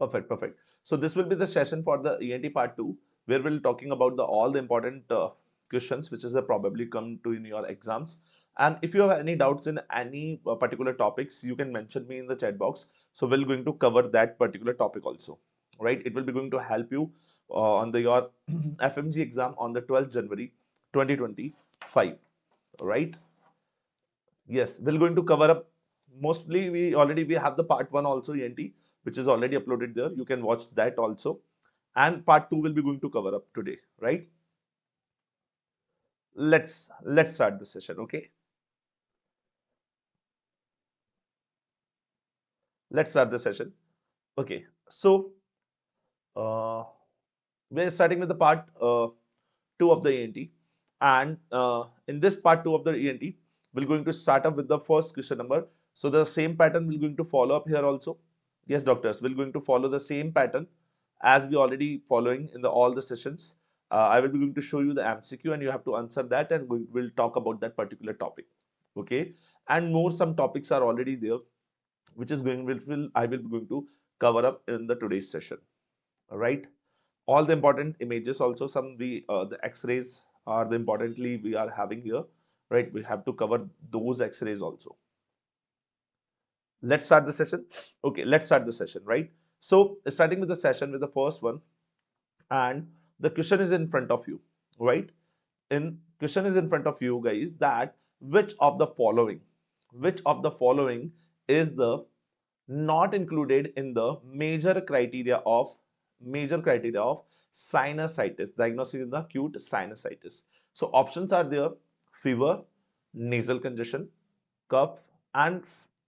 Perfect, perfect. So this will be the session for the ENT part 2, where we'll talking about all the important questions which is probably come to in your exams. And if you have any doubts in any particular topics, you can mention me in the chat box. So we're going to cover that particular topic also, right? It will be going to help you on your FMG exam on the 12th January 2025, right? Yes, we're going to cover up mostly we have the part 1 also ENT, which is already uploaded there. You can watch that also. And part 2 will be going to cover up today, right? Let's start the session, okay? Let's start the session. Okay. So uh, we're starting with the part 2 of the ENT. And in this part 2 of the ENT, we're going to start up with the first question number. So the same pattern we're going to follow up here also. Yes, doctors, we're going to follow the same pattern as we already following in all the sessions. I will be going to show you the MCQ and you have to answer that, and we'll talk about that particular topic. Okay. And more some topics are already there, which is going will I will be going to cover up in the today's session. All right. All the important images also, some the x-rays are the importantly we are having here, right? We have to cover those x-rays also. Let's start the session. Okay, let's start the session, right? So starting with the session with the first one, and the question is in front of you, right? In question is in front of you guys, that which of the following is the not included in the major criteria of sinusitis, diagnosis in the acute sinusitis. So options are there: fever, nasal congestion, cough, and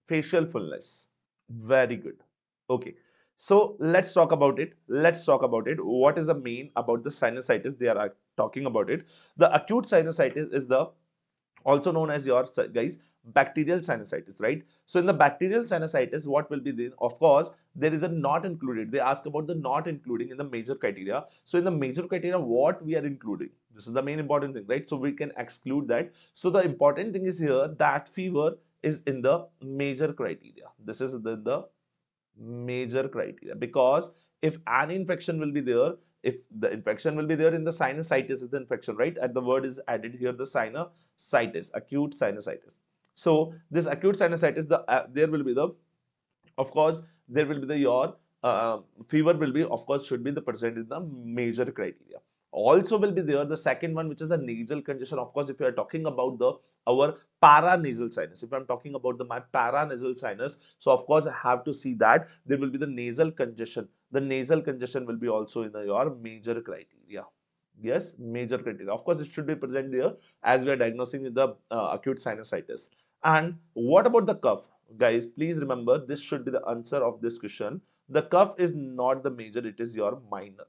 facial fullness. Very good. Okay. So let's talk about it. Let's talk about it. What is the main about the sinusitis? They are talking about it. The acute sinusitis is the also known as your guys bacterial sinusitis, right? So in the bacterial sinusitis, what will be there? Of course, there is a not included. They ask about the not including in the major criteria. So in the major criteria, what we are including? This is the main important thing, right? So we can exclude that. So the important thing is here that fever is in the major criteria. This is the major criteria, because if an infection will be there, if the infection will be there in the sinusitis is the infection, right? And the word is added here, the sinusitis, acute sinusitis. So this acute sinusitis, there will be the, of course, there will be the your fever will be, of course, should be the present in the major criteria. Also will be there the second one, which is the nasal congestion. Of course, if you are talking about the our paranasal sinus, if I'm talking about my paranasal sinus, so of course I have to see that there will be the nasal congestion. The nasal congestion will be also in your major criteria. Yes, major criteria. Of course, it should be present there as we are diagnosing with the acute sinusitis. And what about the cough? Guys, please remember this should be the answer of this question. The cough is not the major, it is your minor.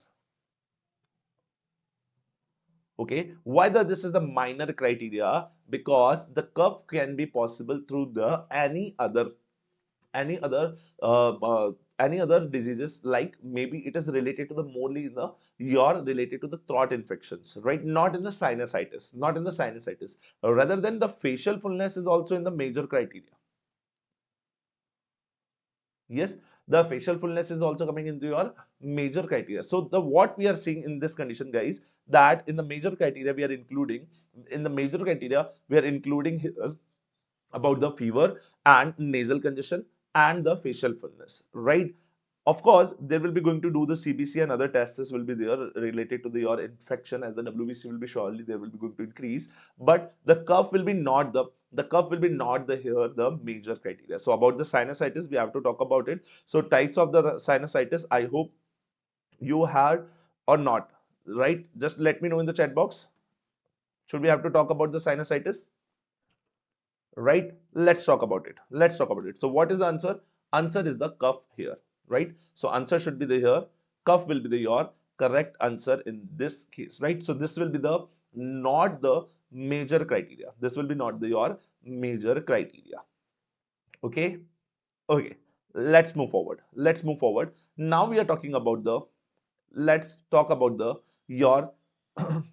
Okay, whether this is the minor criteria, because the cough can be possible through the any other uh, uh, any other diseases, like maybe it is related to the morely in the you're related to the throat infections, right? Not in the sinusitis, not in the sinusitis. Rather than the facial fullness is also in the major criteria. Yes, the facial fullness is also coming into your major criteria. So the what we are seeing in this condition, guys, that in the major criteria we are including, in the major criteria we are including here about the fever and nasal congestion and the facial fullness, right? Of course, they will be going to do the CBC and other tests will be there related to your infection, as the WBC will be surely they will be going to increase, but the curve will be not the curve will be not the here the major criteria. So about the sinusitis, we have to talk about it. So types of the sinusitis, I hope you had or not, right? Just let me know in the chat box. Should we have to talk about the sinusitis? Right? Let's talk about it. Let's talk about it. So what is the answer? Answer is the cuff here, right? So answer should be the here. Cuff will be the your correct answer in this case, right? So this will be the not the major criteria. This will be not the your major criteria. Okay. Okay. Let's move forward. Let's move forward. Now we are talking about the, let's talk about the your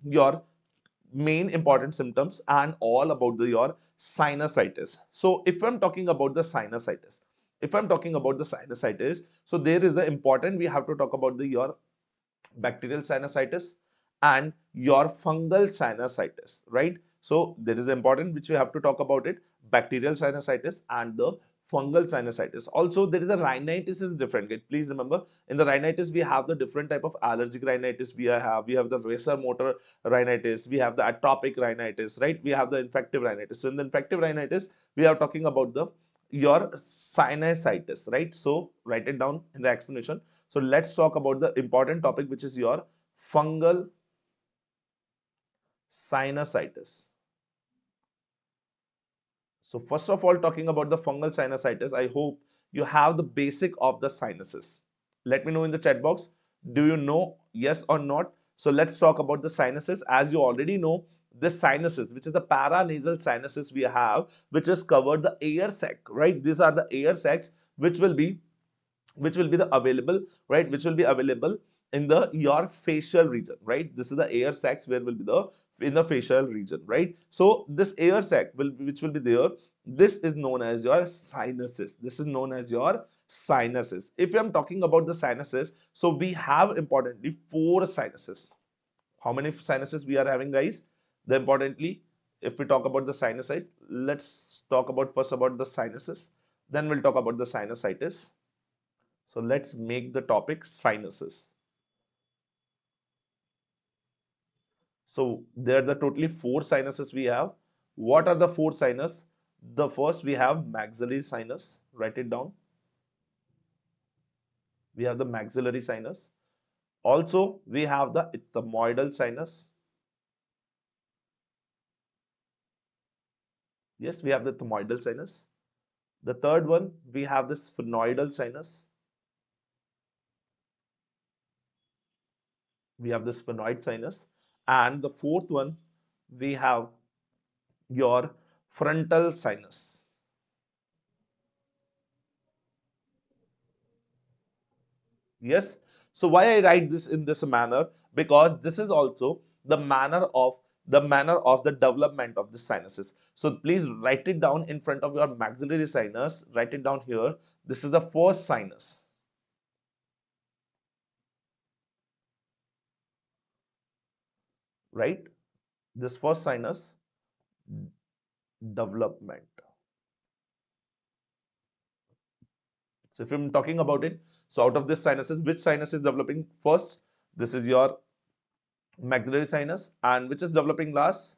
your main important symptoms and all about your sinusitis. So if I'm talking about the sinusitis, if I'm talking about the sinusitis, so there is the important, we have to talk about the your bacterial sinusitis and your fungal sinusitis, right? So there is important which we have to talk about it, bacterial sinusitis and the fungal sinusitis. Also, there is a rhinitis is different. Please remember, in the rhinitis we have the different type of allergic rhinitis. We have the vasomotor rhinitis, we have the atopic rhinitis, right? We have the infective rhinitis. So in the infective rhinitis, we are talking about the your sinusitis, right? So write it down in the explanation. So let's talk about the important topic, which is your fungal sinusitis. So first of all, talking about the fungal sinusitis, I hope you have the basic of the sinuses. Let me know in the chat box. Do you know, yes or not? So let's talk about the sinuses. As you already know, the sinuses, which is the paranasal sinuses we have, which is covered the air sac, right? These are the air sacs which will be the available, right, which will be available in the your facial region, right? This is the air sacs where will be the in the facial region, right? So this air sac will which will be there, this is known as your sinuses. This is known as your sinuses. If I'm talking about the sinuses, so we have importantly four sinuses. How many sinuses we are having, guys? The importantly, if we talk about the sinusitis, let's talk about first about the sinuses, then we'll talk about the sinusitis. So let's make the topic sinuses. So there are the totally four sinuses we have. What are the four sinus? The first we have maxillary sinus. Write it down. We have the maxillary sinus. Also, we have the ethmoidal sinus. Yes, we have the ethmoidal sinus. The third one, we have the sphenoidal sinus. We have the sphenoid sinus. And the fourth one, we have your frontal sinus. Yes. So why I write this in this manner? Because this is also the manner of the development of the sinuses. So please write it down in front of your maxillary sinus. Write it down here. This is the first sinus, right? This first sinus development. So if I'm talking about it, so out of this sinuses, which sinus is developing first? This is your maxillary sinus, and which is developing last?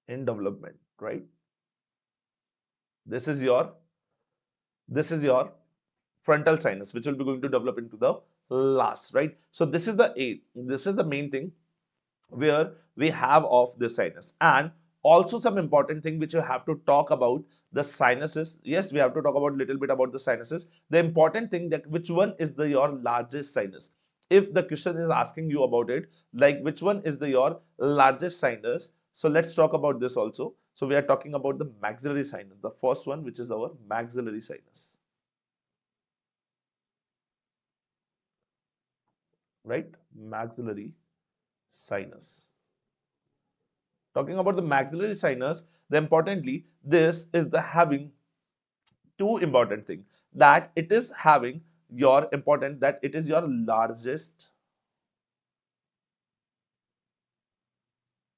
In development, right? This is your this is your frontal sinus, which will be going to develop into the last, right? So this is the main thing where we have of the sinus. And also some important thing which you have to talk about the sinuses. Yes, we have to talk about little bit about the sinuses. The important thing that which one is the your largest sinus. If the question is asking you about it, like which one is the your largest sinus, so let's talk about this also. So we are talking about the maxillary sinus, the first one, which is our maxillary sinus, right? Maxillary sinus. Talking about the maxillary sinus, the importantly, this is the having two important thing, that it is having your important, that it is your largest,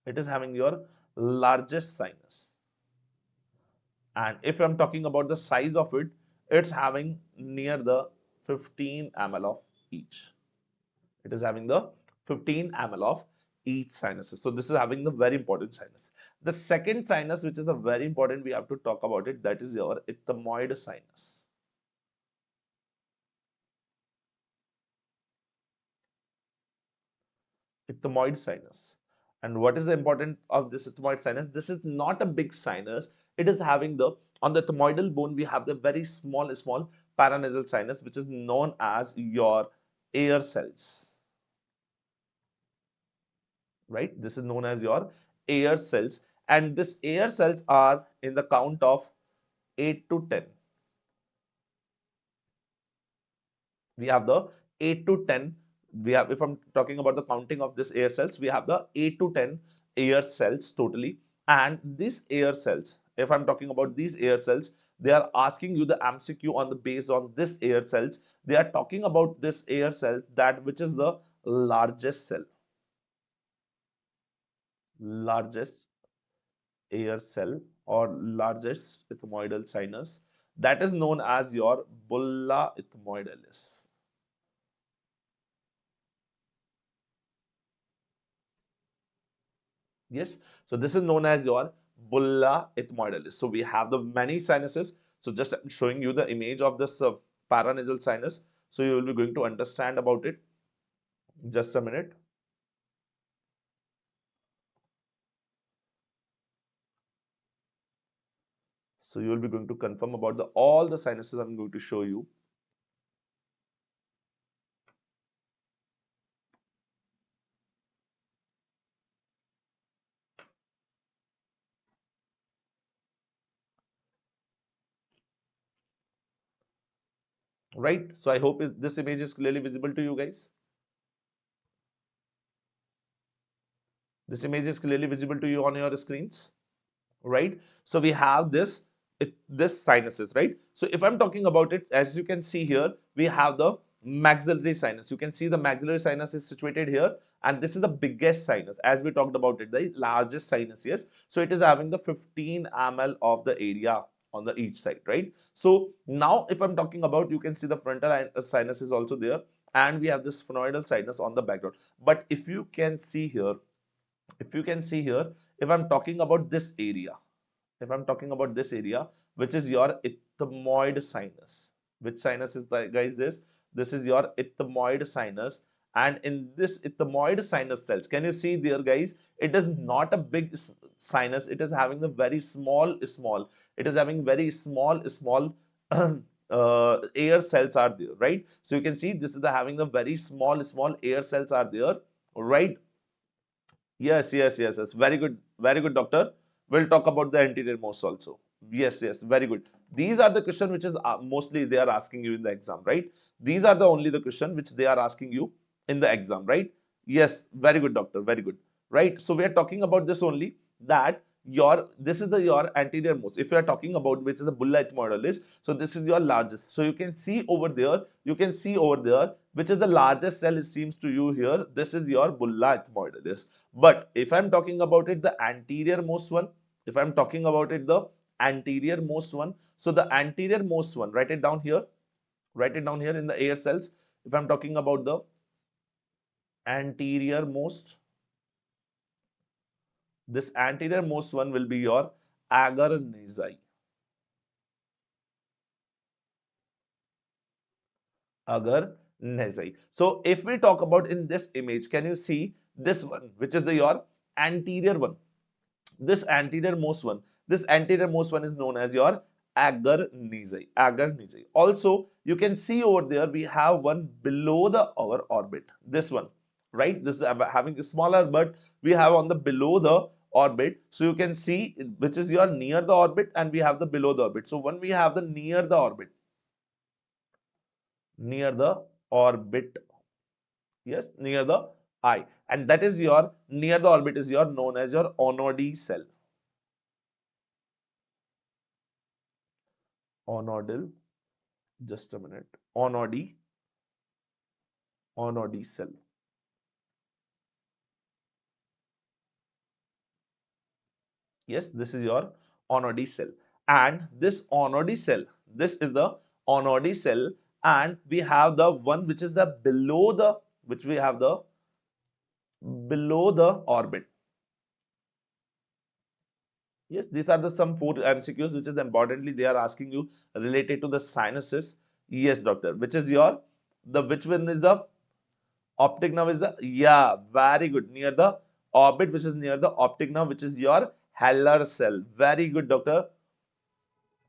it is having your largest sinus. And if I'm talking about the size of it, it's having near the 15 ml of each. It is having the 15 ml of each sinuses. So this is having the very important sinus. The second sinus, which is a very important, we have to talk about it, that is your ethmoid sinus. Ethmoid sinus. And what is the importance of this ethmoid sinus? This is not a big sinus. It is having the, on the ethmoidal bone, we have the very small paranasal sinus, which is known as your air cells, right? This is known as your air cells. And this air cells are in the count of 8 to 10. We have the 8 to 10. We have, if I'm talking about the counting of this air cells, we have the 8 to 10 air cells totally. And these air cells, if I'm talking about these air cells, they are asking you the MCQ on the based on this air cells. They are talking about this air cells, that which is the largest cell, largest air cell or largest ethmoidal sinus, that is known as your bulla ethmoidalis. Yes, so this is known as your bulla ethmoidalis. So we have the many sinuses. So just showing you the image of this paranasal sinus. So you will be going to understand about it. Just a minute. So you will be going to confirm about the all the sinuses I'm going to show you. Right. So I hope this image is clearly visible to you guys. This image is clearly visible to you on your screens. Right? So we have this sinuses, right? So if I'm talking about it, as you can see here, we have the maxillary sinus. You can see the maxillary sinus is situated here, and this is the biggest sinus, as we talked about it, the largest sinus. Yes, so it is having the 15 ml of the area on the each side, right? So now if I'm talking about, you can see the frontal sinus is also there, and we have this phonoidal sinus on the background. But if you can see here, if I'm talking about this area, if I'm talking about this area, which is your ethmoid sinus, which sinus is guys this? This is your ethmoid sinus, and in this ethmoid sinus cells, can you see there, guys? It is not a big sinus. It is having the very small. It is having very small air cells are there, right? So you can see this is the having the very small air cells are there, right? Yes. Very good, doctor. We'll talk about the anterior most also. Yes, very good. These are the question which is mostly they are asking you in the exam, right? These are the only the question which they are asking you in the exam, right? Yes, very good, doctor. Very good, right? So we are talking about this only, that your this is the your anterior most. If you are talking about which is the bulla ethmoidalis, so this is your largest. So you can see over there, which is the largest cell, it seems to you here. This is your bulla ethmoidalis. But if I'm talking about it, the anterior most one, if I'm talking about it, the anterior most one, so the anterior most one, write it down here in the air cells. If I'm talking about the anterior most, this anterior most one will be your agar nasai. Agar nasai. So if we talk about in this image, can you see this one, which is the your anterior one? This anterior most one is known as your agar nasai. Also you can see over there we have one below the our orbit, this one, right? This is having a smaller, but we have on the below the orbit. So you can see which is your near the orbit, and we have the below the orbit. So when we have the near the orbit, yes, near the eye, and that is your near the orbit is your known as your onody cell. Onodal, just a minute. Onody cell. Yes, this is your onody cell. And this onody cell, this is the onody cell, and we have the one which is the below the, which we have the below the orbit. Yes, these are the some four MCQs which is importantly they are asking you related to the sinuses. Yes, doctor. Which is your the which one is the optic nerve is the, yeah, very good, near the orbit, which is near the optic nerve, which is your Heller cell. Very good, doctor.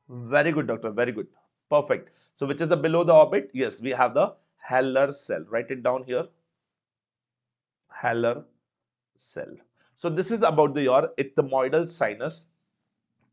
Very good, doctor. Very good. Perfect. So which is the below the orbit? Yes, we have the Heller cell. Write it down here. Heller cell. So this is about the your ethmoidal sinus,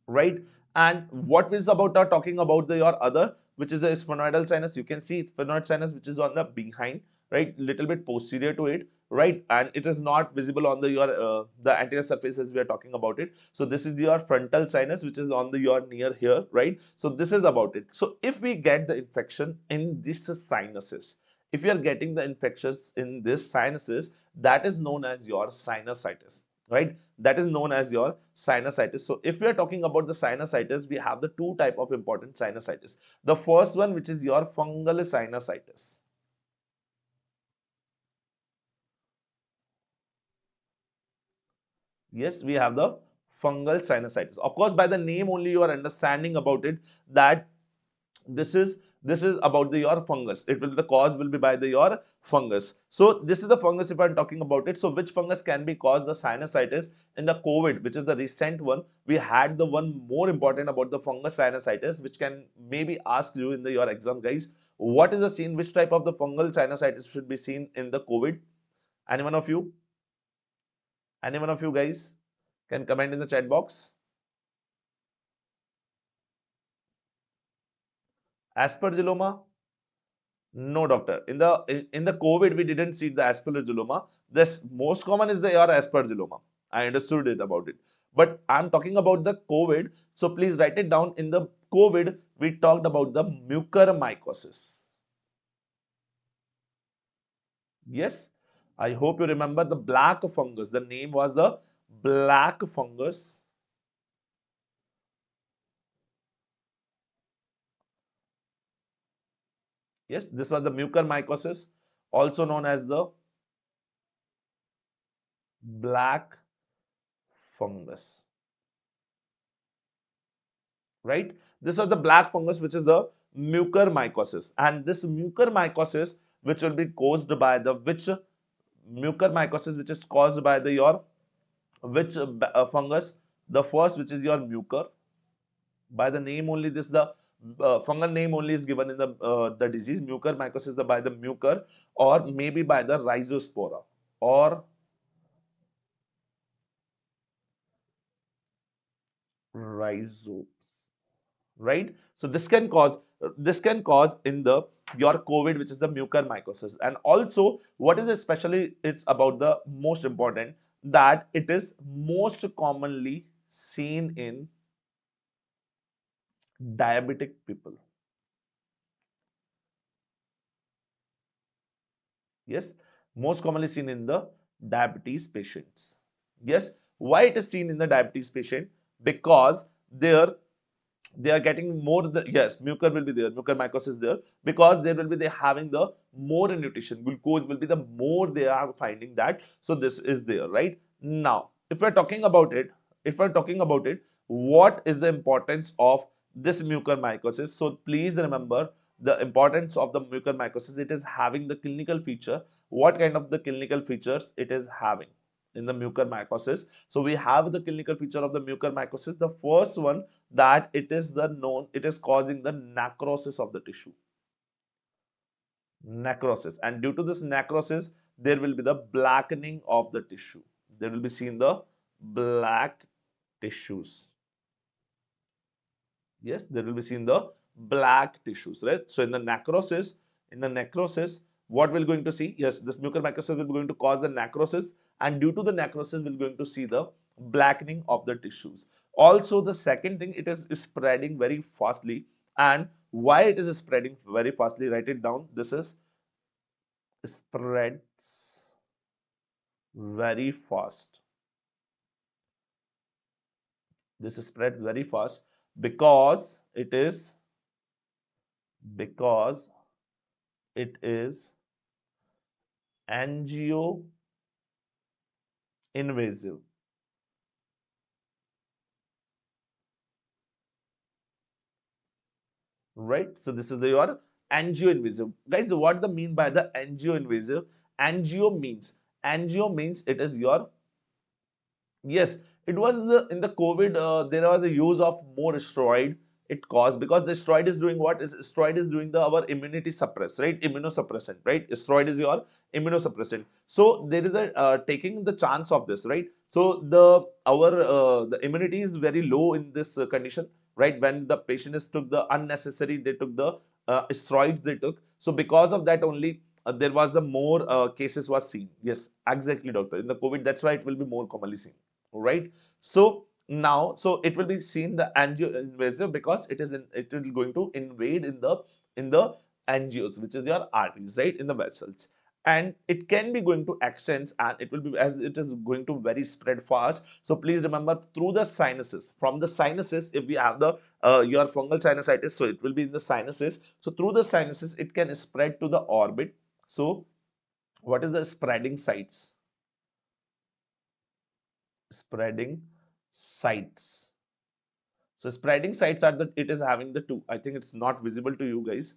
right? And what is about talking about the your other, which is the sphenoidal sinus. You can see sphenoid sinus, which is on the behind, right? Little bit posterior to it. right? And it is not visible on the your the anterior surface as we are talking about it. So this is your frontal sinus, which is on the your near here, right? So this is about it. So if we get the infection in this sinuses, if you are getting the infections in this sinuses, that is known as your sinusitis, right? That is known as your sinusitis. So if we are talking about the sinusitis, we have the two type of important sinusitis. The first one, which is your fungal sinusitis. Yes, we have the fungal sinusitis. Of course, by the name only you are understanding about it that this is about the your fungus. It will, the cause will be by the your fungus. So this is the fungus if I'm talking about it. So which fungus can be caused the sinusitis in the COVID, which is the recent one. We had the one more important about the fungus sinusitis, which can maybe ask you in the your exam, guys. What is the scene? Which type of the fungal sinusitis should be seen in the COVID? Anyone of you? Anyone of you guys can comment in the chat box. Aspergilloma? No, doctor. In the COVID, we didn't see the aspergilloma. This most common is the your aspergilloma. I understood it about it. But I'm talking about the COVID. So please write it down. In the COVID, we talked about the mucormycosis. Yes, I hope you remember the black fungus. The name was the black fungus. Yes, this was the mucormycosis, also known as the black fungus, right? This was the black fungus, which is the mucormycosis, and this mucormycosis, which will be caused by the which mucormycosis, which is caused by the your which fungus? The first, which is your mucor. By the name only, this the fungal name only is given in the disease. Mucormycosis the by the mucor, or maybe by the rhizospora, or rhizospora, right? So this can cause in the your COVID, which is the mucormycosis. And also, what is especially it's about the most important, that it is most commonly seen in diabetic people. Yes, most commonly seen in the diabetes patients. Yes, why it is seen in the diabetes patient? Because there they are getting more the, yes, mucor will be there, mucormycosis there, because there will be they having the more nutrition, glucose will be the more they are finding that. So this is there, right? Now if we're talking about it, what is the importance of this mucormycosis? So please remember the importance of the mucormycosis. It is having the clinical feature. What kind of the clinical features it is having in the mucormycosis? So we have the clinical feature of the mucormycosis. The first one, that it is the known, it is causing the necrosis of the tissue. Necrosis. And due to this necrosis, there will be the blackening of the tissue. There will be seen the black tissues. Yes, there will be seen the black tissues, right? So in the necrosis, what we're going to see? Yes, this mucormycosis will be going to cause the necrosis, and due to the necrosis, we're going to see the blackening of the tissues. Also, the second thing, it is spreading very fastly. And why it is spreading very fastly? Write it down. This is spreads very fast. This spreads very fast because because it is angio invasive, right? So this is the your angio invasive. Guys, what the mean by the angio invasive? Angio means it is your, yes, it was in the COVID. There was a use of more steroid. It caused because the steroid is doing what? Steroid is doing the our immunity suppress, right? Immunosuppressant, right? Steroid is your immunosuppressant. So there is a taking the chance of this, right? So the immunity is very low in this condition, right? When the patient is took the unnecessary, they took the steroids they took. So because of that only, there was the more cases was seen. Yes, exactly, doctor. In the COVID, that's why it will be more commonly seen, right? So now, so it will be seen the angio invasive because it is going to invade in the angios, which is your arteries, right, in the vessels, and it can be going to extend, and it will be, as it is going to very spread fast. So please remember, through the sinuses, from the sinuses, if we have the your fungal sinusitis, so it will be in the sinuses. So through the sinuses it can spread to the orbit. So what is the spreading sites? Spreading sites. So spreading sites are the, it is having the two. I think it's not visible to you guys.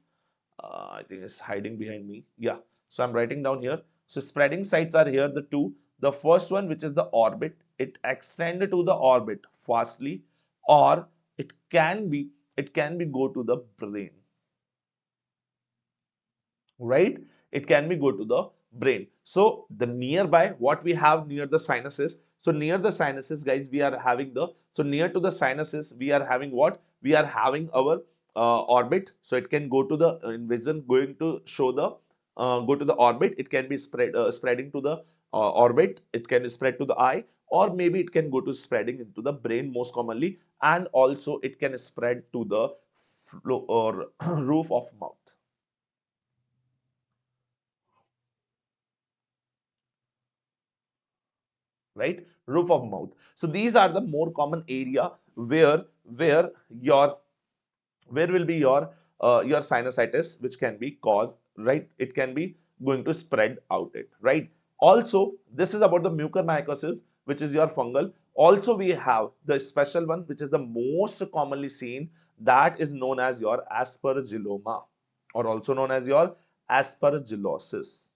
I think it's hiding behind me. Yeah. So I'm writing down here. So spreading sites are here, the two. The first one, which is the orbit, it extends to the orbit fastly, or it can be, it can be go to the brain, right? It can be go to the brain. So the nearby, what we have near the sinuses. So near the sinuses, guys, we are having the, so near to the sinuses, we are having what? We are having our orbit. So it can go to the vision, going to show the go to the orbit. It can be spreading to the orbit. It can spread to the eye, or maybe it can go to spreading into the brain most commonly, and also it can spread to the floor or roof of mouth, right? Roof of mouth. So these are the more common area where your, where will be your sinusitis, which can be caused, right? It can be going to spread out it, right? Also, this is about the mucormycosis, which is your fungal. Also, we have the special one, which is the most commonly seen, that is known as your aspergilloma, or also known as your aspergillosis.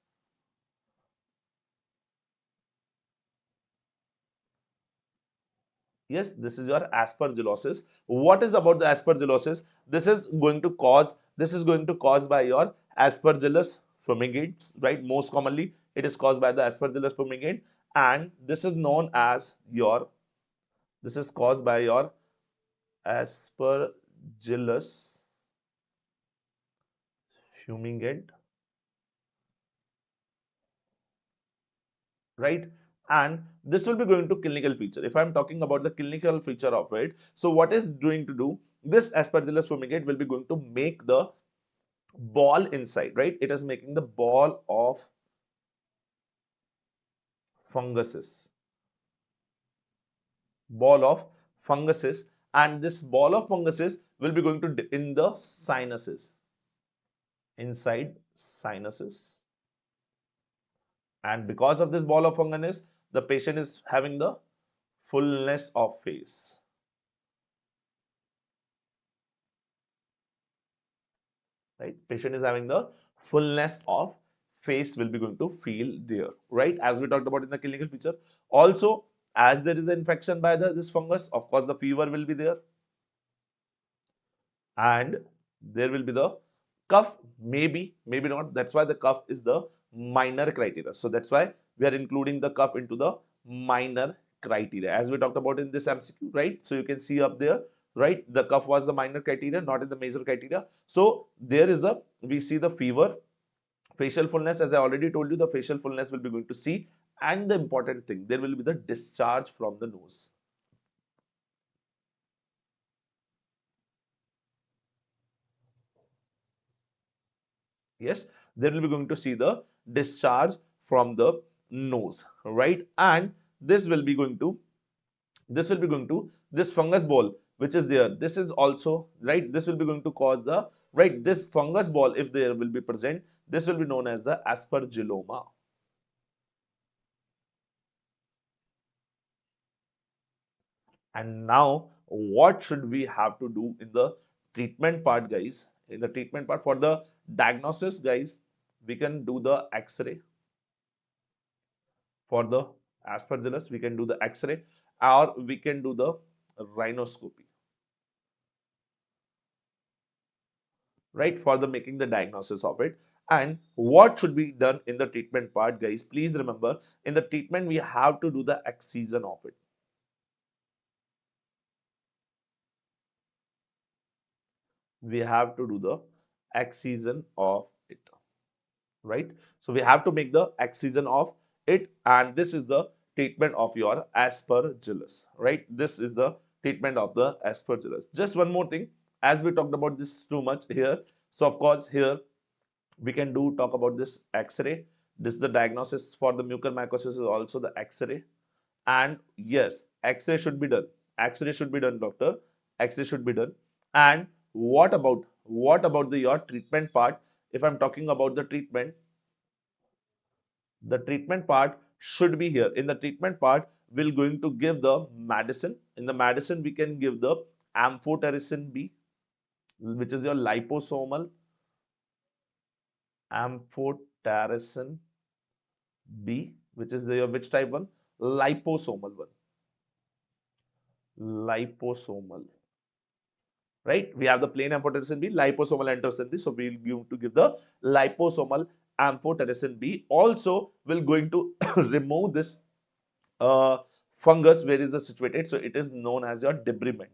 Yes, this is your aspergillosis. What is about the aspergillosis? This is going to cause, this is going to cause by your aspergillus fumigates, right? Most commonly it is caused by the aspergillus fumigate, and this is known as your, this is caused by your aspergillus fumigate, right? And this will be going to clinical feature. If I'm talking about the clinical feature of it, so what is doing to do, this aspergillus fumigate will be going to make the ball inside, right? It is making the ball of funguses, ball of funguses, and this ball of funguses will be going to in the sinuses, inside sinuses, and because of this ball of fungus, the patient is having the fullness of face, right? Patient is having the fullness of face will be going to feel there, right? As we talked about in the clinical feature. Also, as there is an infection by this fungus, of course the fever will be there, and there will be the cough, maybe not. That's why the cough is the minor criteria. So that's why we are including the cough into the minor criteria, as we talked about in this MCQ, right? So you can see up there, right, the cough was the minor criteria, not in the major criteria. So there is a, we see the fever, facial fullness, as I already told you, the facial fullness will be going to see, and the important thing, there will be the discharge from the nose. Yes, then we'll be going to see the discharge from the nose, right? And this will be going to, this will be going to, this fungus ball which is there, this is also, right, this will be going to cause the, right, this fungus ball, if there will be present, this will be known as the aspergilloma. And now what should we have to do in the treatment part, guys? In the treatment part, for the diagnosis, guys, we can do the x-ray. For the aspergillus, we can do the x-ray, or we can do the rhinoscopy, right, for the making the diagnosis of it. And what should be done in the treatment part, guys? Please remember, in the treatment we have to do the excision of it. We have to do the excision of it. right? So we have to make the excision of it, and this is the treatment of your aspergillus, right? This is the treatment of the aspergillus. Just one more thing, as we talked about this too much here, so of course here we can do talk about this X-ray. This is the diagnosis for the mucormycosis is also the X-ray, and yes, X-ray should be done. X-ray should be done, doctor. X-ray should be done. And what about the your treatment part? If I'm talking about the treatment part should be here. In the treatment part, we're going to give the medicine. In the medicine, we can give the amphotericin B, which is your liposomal amphotericin B, which is the which type one? Liposomal one. Liposomal. Right? We have the plain amphotericin B, liposomal amphotericin B. So we'll going to give the liposomal amphotericin B. Also, we're going to remove this uh, fungus where is the situated. So it is known as your debridement,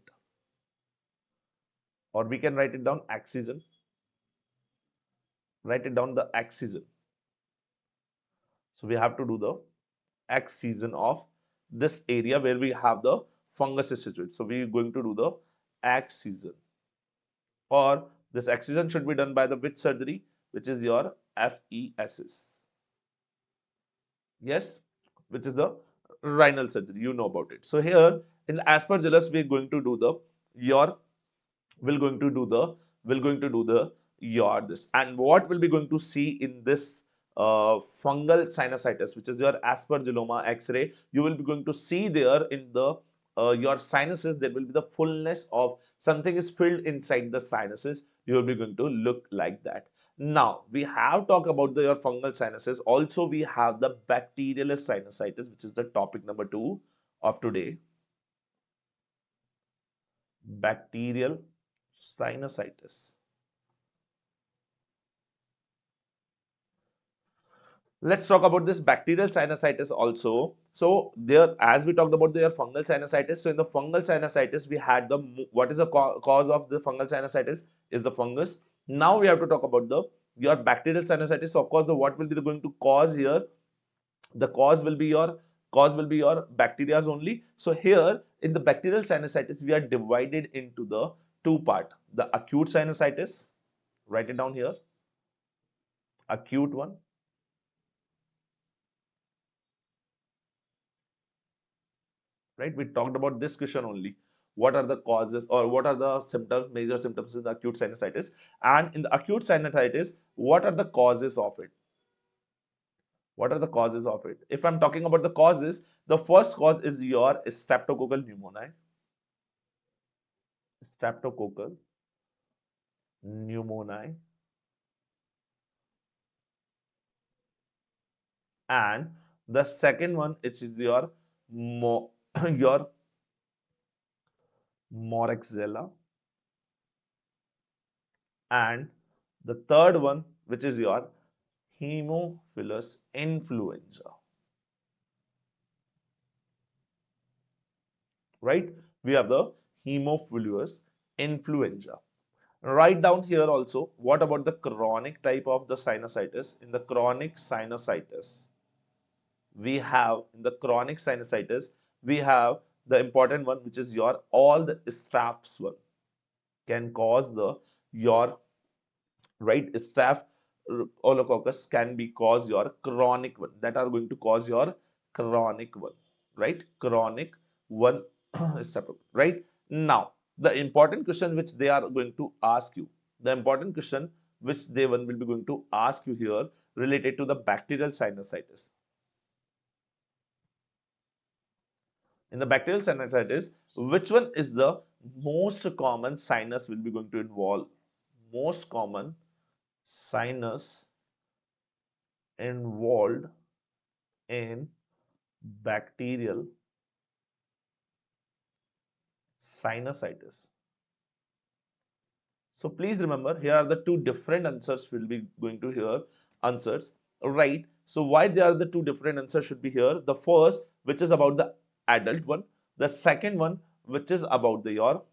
or we can write it down excision. Write it down the excision. So we have to do the excision of this area where we have the fungus is situated. So we are going to do the excision, or this excision should be done by the which surgery, which is your FESS. Yes, which is the renal surgery. You know about it. So here in the aspergillus, we're going to do the your we're going to do the we're going to do the your this, and what we'll be going to see in this fungal sinusitis, which is your aspergilloma X-ray. You will be going to see there in the your sinuses, there will be the fullness of something is filled inside the sinuses. You will be going to look like that. Now we have talked about the your fungal sinuses. Also, we have the bacterial sinusitis, which is the topic number 2 of today. Bacterial sinusitis. Let's talk about this bacterial sinusitis also. So there, as we talked about their fungal sinusitis. So in the fungal sinusitis, we had the what is the cause of the fungal sinusitis is the fungus. Now we have to talk about the your bacterial sinusitis. So of course, the what will be the going to cause here? The cause will be your bacterias only. So here in the bacterial sinusitis, we are divided into the two part: the acute sinusitis. Write it down here. Acute one. Right? We talked about this question only. What are the causes or what are the symptoms, major symptoms in the acute sinusitis? And in the acute sinusitis, what are the causes of it? What are the causes of it? If I'm talking about the causes, the first cause is your streptococcal pneumoniae. Streptococcal pneumoniae. And the second one, which is your your moraxella. And the third one, which is your Haemophilus influenza, right? We have the Haemophilus influenza. Write down here also, what about the chronic type of the sinusitis? In the chronic sinusitis, we have in the chronic sinusitis, we have the important one, which is your all the staph one can cause the your right staph Olococcus can be cause your chronic one, that are going to cause your chronic one, right? Chronic one right? Now the important question which they are going to ask you, the important question which they will be going to ask you here related to the bacterial sinusitis. In the bacterial sinusitis, which one is the most common sinus will be going to involve? Most common sinus involved in bacterial sinusitis. So please remember, here are the two different answers we'll be going to hear answers, right? So why there are the two different answers should be here. The first, which is about the adult one. The second one, which is about the your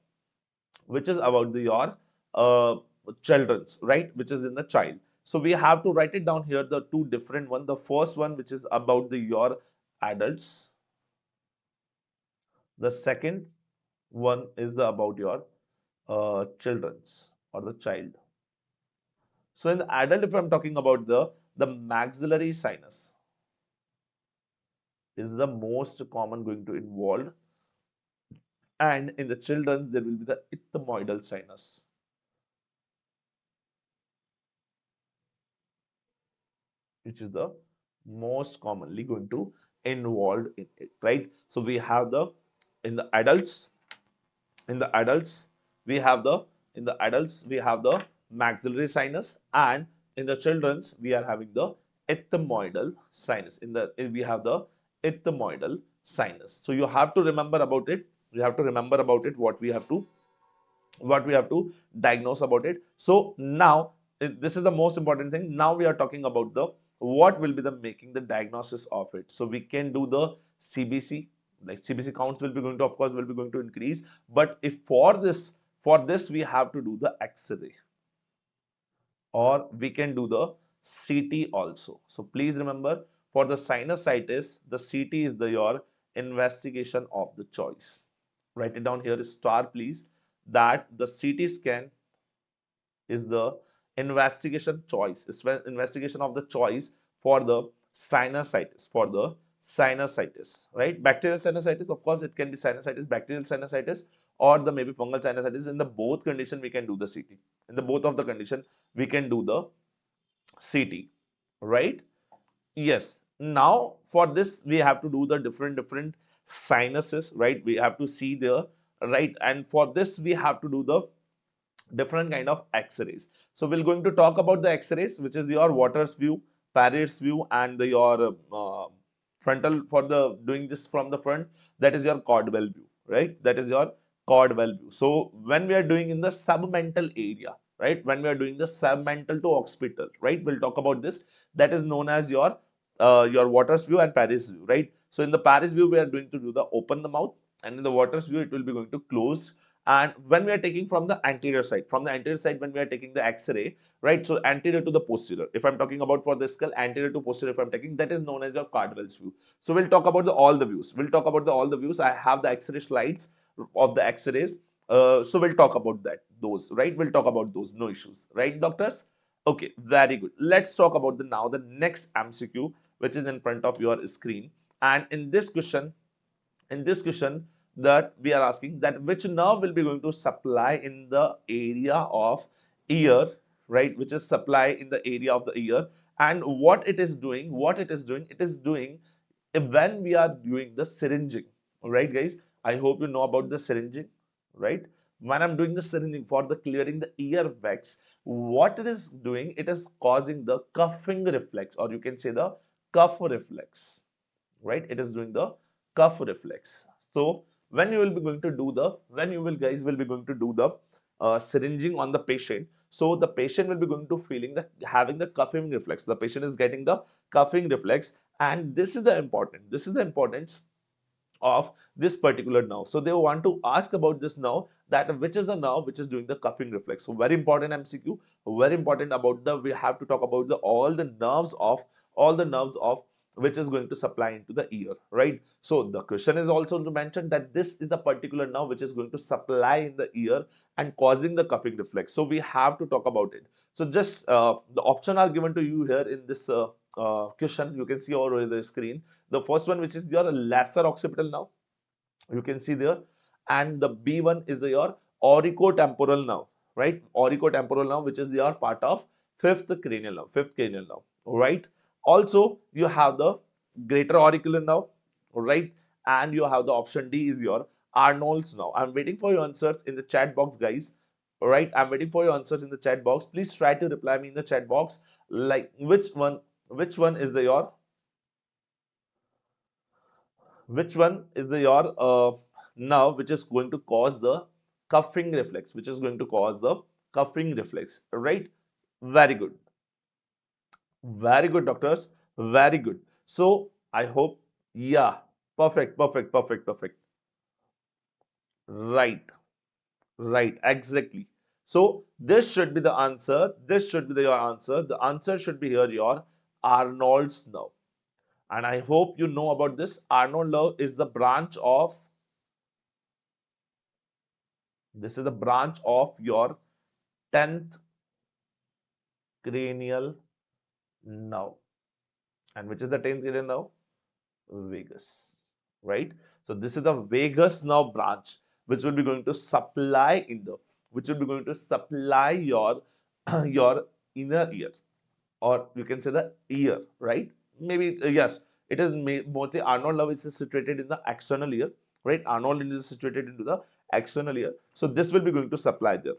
children's, right? Which is in the child. So we have to write it down here, the two different one. The first one, which is about the your adults. The second one is the about your children's or the child. So in the adult, if I'm talking about the maxillary sinus is the most common going to involve, and in the children there will be the ethmoidal sinus, which is the most commonly going to involved in it, right? So we have the in the adults, in the adults we have the in the adults we have the maxillary sinus, and in the children's we are having the ethmoidal sinus. We have the ethmoidal sinus. So you have to remember about it. You have to remember about it what we have to diagnose about it. So now this is the most important thing. Now we are talking about the what will be the making the diagnosis of it. So we can do the CBC, like CBC counts will be going to, of course, will be going to increase. But if for this we have to do the X-ray, or we can do the CT also. So please remember, for the sinusitis, the CT is the your investigation of the choice. Write it down here, star please, that the CT scan is the investigation choice, is investigation of the choice for the sinusitis, right? Bacterial sinusitis, of course, it can be sinusitis, bacterial sinusitis, or the maybe fungal sinusitis. In the both condition, we can do the CT. In the both of the condition, we can do the CT, right? Yes. Now for this, we have to do the different sinuses, right? We have to see there, right? And for this, we have to do the different kind of X-rays. So we're going to talk about the X-rays, which is your Waters view, Paris view, and your frontal for the doing this from the front. That is your Cordwell view, right? That is your Cordwell view. So when we are doing in the submental area, right? When we are doing the submental to occipital, right? We'll talk about this. That is known as your Waters view and Paris view, right? So in the Paris view, we are going to do the open the mouth, and in the Waters view, it will be going to close. And when we are taking from the anterior side, when we are taking the X-ray, right? So anterior to the posterior. If I'm talking about for the skull, anterior to posterior, if I'm taking, that is known as your Cardwell's view. So we'll talk about all the views. We'll talk about all the views. I have the X-ray slides of the X-rays. So we'll talk about those, right? We'll talk about those, no issues, right, doctors? Okay, very good. Let's talk about the next MCQ, which is in front of your screen. And in this question that we are asking, that which nerve will be going to supply in the area of ear, right? Which is supply in the area of the ear, and what it is doing, when we are doing the syringing. All right, guys, I hope you know about the syringing, right? When I'm doing the syringing for the clearing the ear wax, what it is doing, it is causing the cuffing reflex, or you can say the cuff reflex, right? It is doing the cuff reflex. So when you will be going to do the, when you will guys will be going to do the syringing on the patient, so the patient will be going to feeling the having the cuffing reflex. The patient is getting the cuffing reflex, and this is the importance of this particular nerve. So they want to ask about this nerve, that which is the nerve which is doing the cuffing reflex. So very important MCQ, very important about we have to talk about all the nerves of which is going to supply into the ear, right? So the question is also to mention that this is the particular nerve which is going to supply in the ear and causing the cuffing reflex. So we have to talk about it. So just the option are given to you here in this question. You can see over the screen. The first one, which is your lesser occipital nerve, you can see there, and the B1 is your auricotemporal nerve, right? Auricotemporal nerve, which is your part of fifth cranial nerve, right? Also, you have the greater auricular nerve, right? And you have the option D is your Arnold's nerve. I'm waiting for your answers in the chat box, guys. All right, I'm waiting for your answers in the chat box. Please try to reply me in the chat box, like which one is your your nerve which is going to cause the cuffing reflex, right? Very good, very good, doctors, very good. So I hope, yeah, perfect, right, right, exactly. So this should be the answer. This should be your answer. The answer should be here your Arnold's nerve. And I hope you know about this. Arnold nerve is the branch of, this is the branch of your 10th cranial nerve. And which is the 10th cranial nerve? Vagus, right? So this is the vagus nerve branch, which will be going to supply in the, which will be going to supply your your inner ear, or you can say the ear, right? Maybe yes, it is mostly Arnold nerve is situated in the external ear, right? Arnold is situated into the external ear, so this will be going to supply there.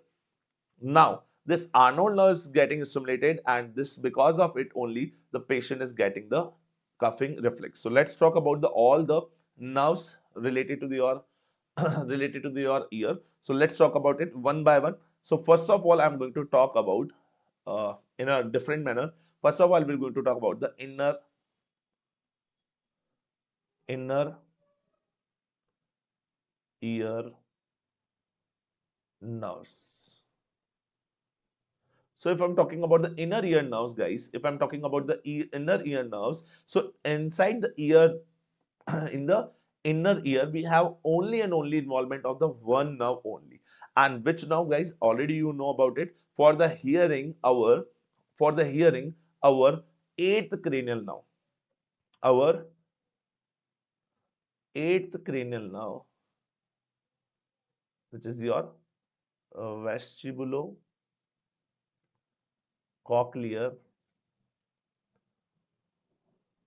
Now, this Arnold nerve is getting stimulated, and this because of it only the patient is getting the coughing reflex. So let's talk about the all the nerves related to your related to your ear. So let's talk about it one by one. So first of all, I'm going to talk about in a different manner. First of all, we're going to talk about the inner ear nerves. So if I'm talking about the inner ear nerves, guys, if I'm talking about the inner ear nerves, so inside the ear, in the inner ear, we have only and only involvement of the one nerve only. And which nerve, guys? Already you know about it. For the hearing, our eighth cranial nerve, our eighth cranial nerve, which is your vestibulocochlear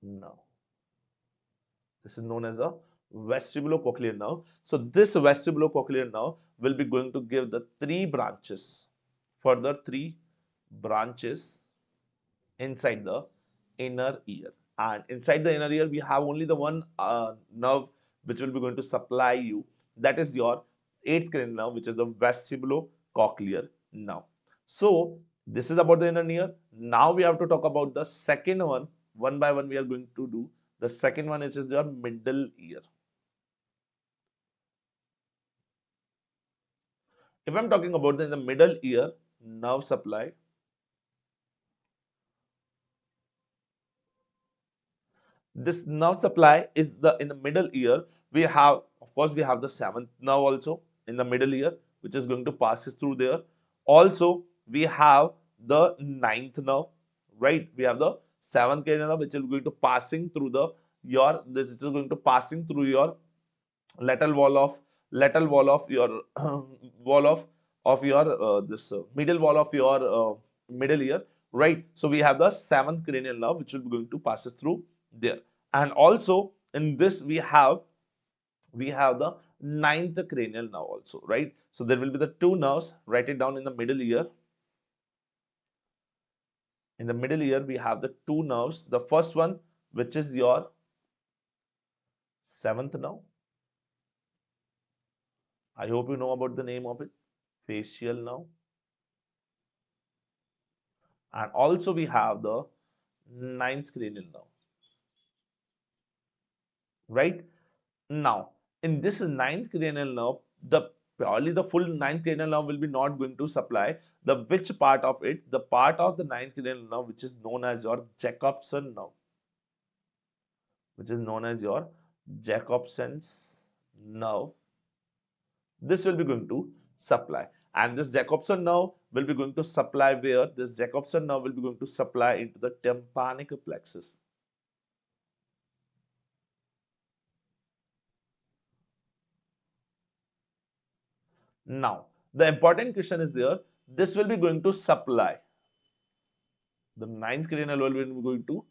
nerve. This is known as a vestibulocochlear nerve. So this vestibulocochlear nerve will be going to give the three branches, further three branches inside the inner ear. And inside the inner ear, we have only the one nerve which will be going to supply you. That is your eighth cranial nerve, which is the vestibulocochlear nerve. So this is about the inner ear. Now we have to talk about the second one. One by one, we are going to do the second one, which is your middle ear. If I'm talking about the middle ear nerve supply, this nerve supply is the in the middle ear. We have, of course, we have the seventh nerve also in the middle ear, which is going to pass through there. Also, we have the ninth nerve, right? We have the seventh cranial nerve, which is going to passing through the your. This is going to passing through your lateral wall of your wall of your this middle wall of your middle ear, right? So we have the seventh cranial nerve which will be going to pass through there. And also in this we have the ninth cranial nerve also, right? So there will be the two nerves. Write it down. In the middle ear, we have the two nerves. The first one, which is your seventh nerve. I hope you know about the name of it, facial nerve. And also we have the ninth cranial nerve, right? Now in this ninth cranial nerve, the purely the full ninth cranial nerve will be not going to supply the which part of it, the part of the ninth cranial nerve which is known as your Jacobson nerve, which is known as your Jacobson's nerve. This will be going to supply, and this Jacobson nerve will be going to supply where? This Jacobson nerve will be going to supply into the tympanic plexus. Now, the important question is there. This will be going to supply. The ninth cranial nerve will be going to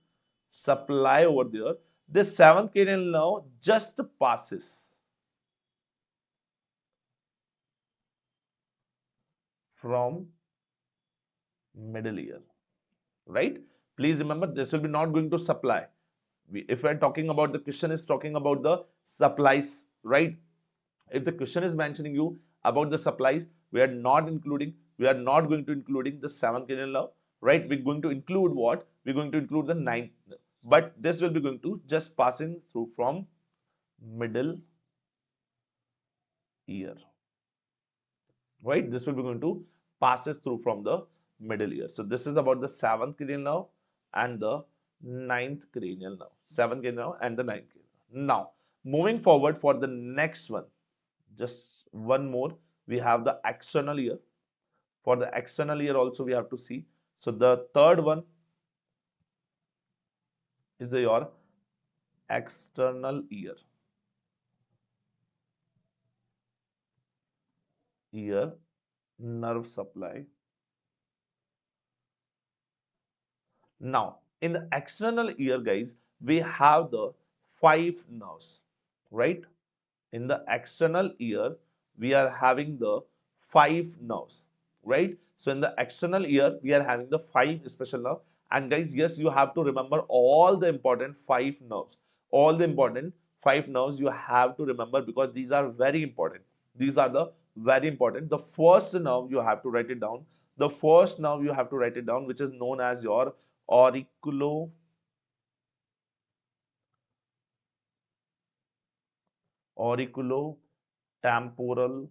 supply over there. This seventh cranial nerve just passes from middle ear, right? Please remember, this will be not going to supply. If we're talking about, the question is talking about the supplies, right? If the question is mentioning you about the supplies, we are not going to including the seventh cranial nerve, right? We're going to include what? We're going to include the ninth, but this will be going to just passing through from middle ear, right? This will be going to passes through from the middle ear. So this is about the seventh cranial nerve and the ninth cranial nerve. Seventh cranial nerve and the ninth cranial nerve. Now, moving forward for the next one, just one more. We have the external ear. For the external ear also we have to see. So the third one is your external ear nerve supply. Now, in the external ear, guys, we have the five nerves, right? In the external ear, we are having the five nerves, right? So, in the external ear, we are having the five special nerve. And guys, yes, you have to remember all the important five nerves. All the important five nerves you have to remember because these are very important. These are the very important. The first nerve you have to write it down. The first nerve you have to write it down, which is known as your auriculo auriculotemporal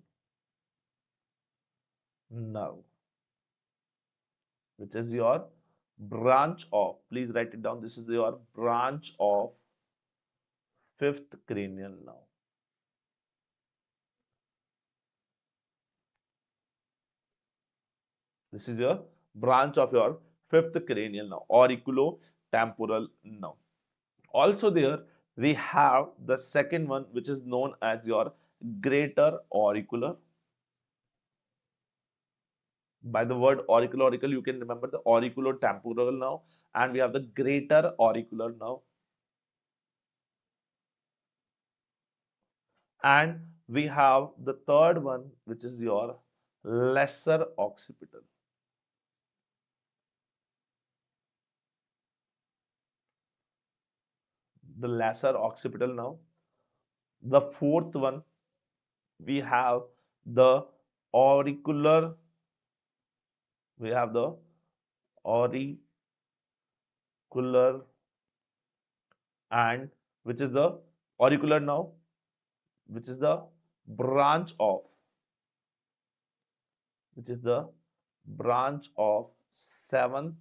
nerve, which is your branch of, please write it down, this is your branch of fifth cranial nerve. This is your branch of your fifth cranial nerve, auriculotemporal nerve. Also there we have the second one, which is known as your greater auricular. By the word auricular, you can remember the auriculotemporal nerve, and we have the greater auricular nerve, and we have the third one, which is your lesser occipital. The lesser occipital nerve. The fourth one, we have the auricular. We have the auricular, and which is the auricular nerve, which is the branch of, which is the branch of seventh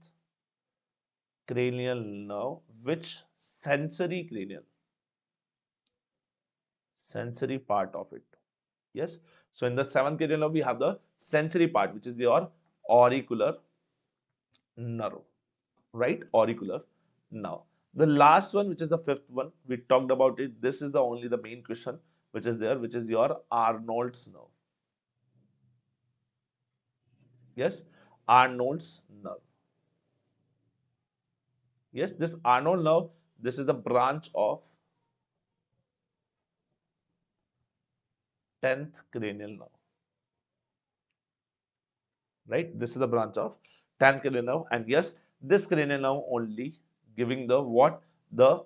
cranial nerve, which sensory part of it. Yes. So in the seventh cranial nerve, we have the sensory part, which is your auricular nerve, right? Auricular. Now, the last one, which is the fifth one, we talked about it. This is the only the main question which is there, which is your Arnold's nerve. Yes, Arnold's nerve. Yes, this Arnold nerve, this is the branch of 10th cranial nerve, right? This is the branch of 10th cranial nerve, and yes, this cranial nerve only giving the what? The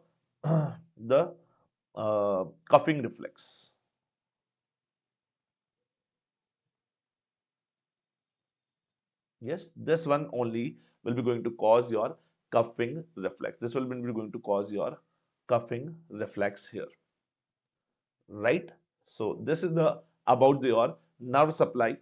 the cuffing reflex. Yes, this one only will be going to cause your cuffing reflex. This will be going to cause your cuffing reflex here, right? So this is the about your nerve supply.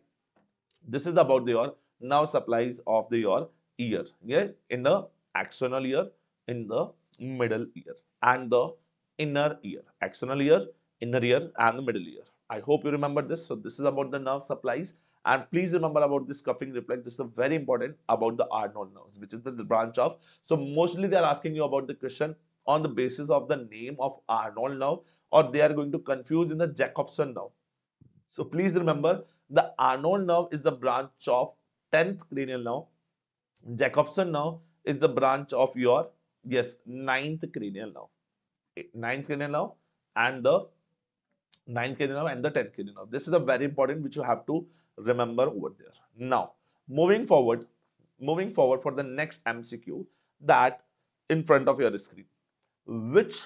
This is about your nerve supplies of your ear. Yeah, in the external ear, in the middle ear, and the inner ear. External ear, inner ear, and the middle ear. I hope you remember this. So this is about the nerve supplies. And please remember about this cuffing reflex. This is very important about the Arnold nerves, which is the branch of. So mostly they are asking you about the question on the basis of the name of Arnold nerve, or they are going to confuse in the Jacobson nerve. So please remember the Arnold nerve is the branch of 10th cranial nerve. Jacobson nerve is the branch of your, yes, ninth cranial nerve. Ninth cranial nerve and the ninth cranial nerve and the 10th cranial nerve. This is a very important which you have to remember over there. Now, moving forward, for the next MCQ that in front of your screen. Which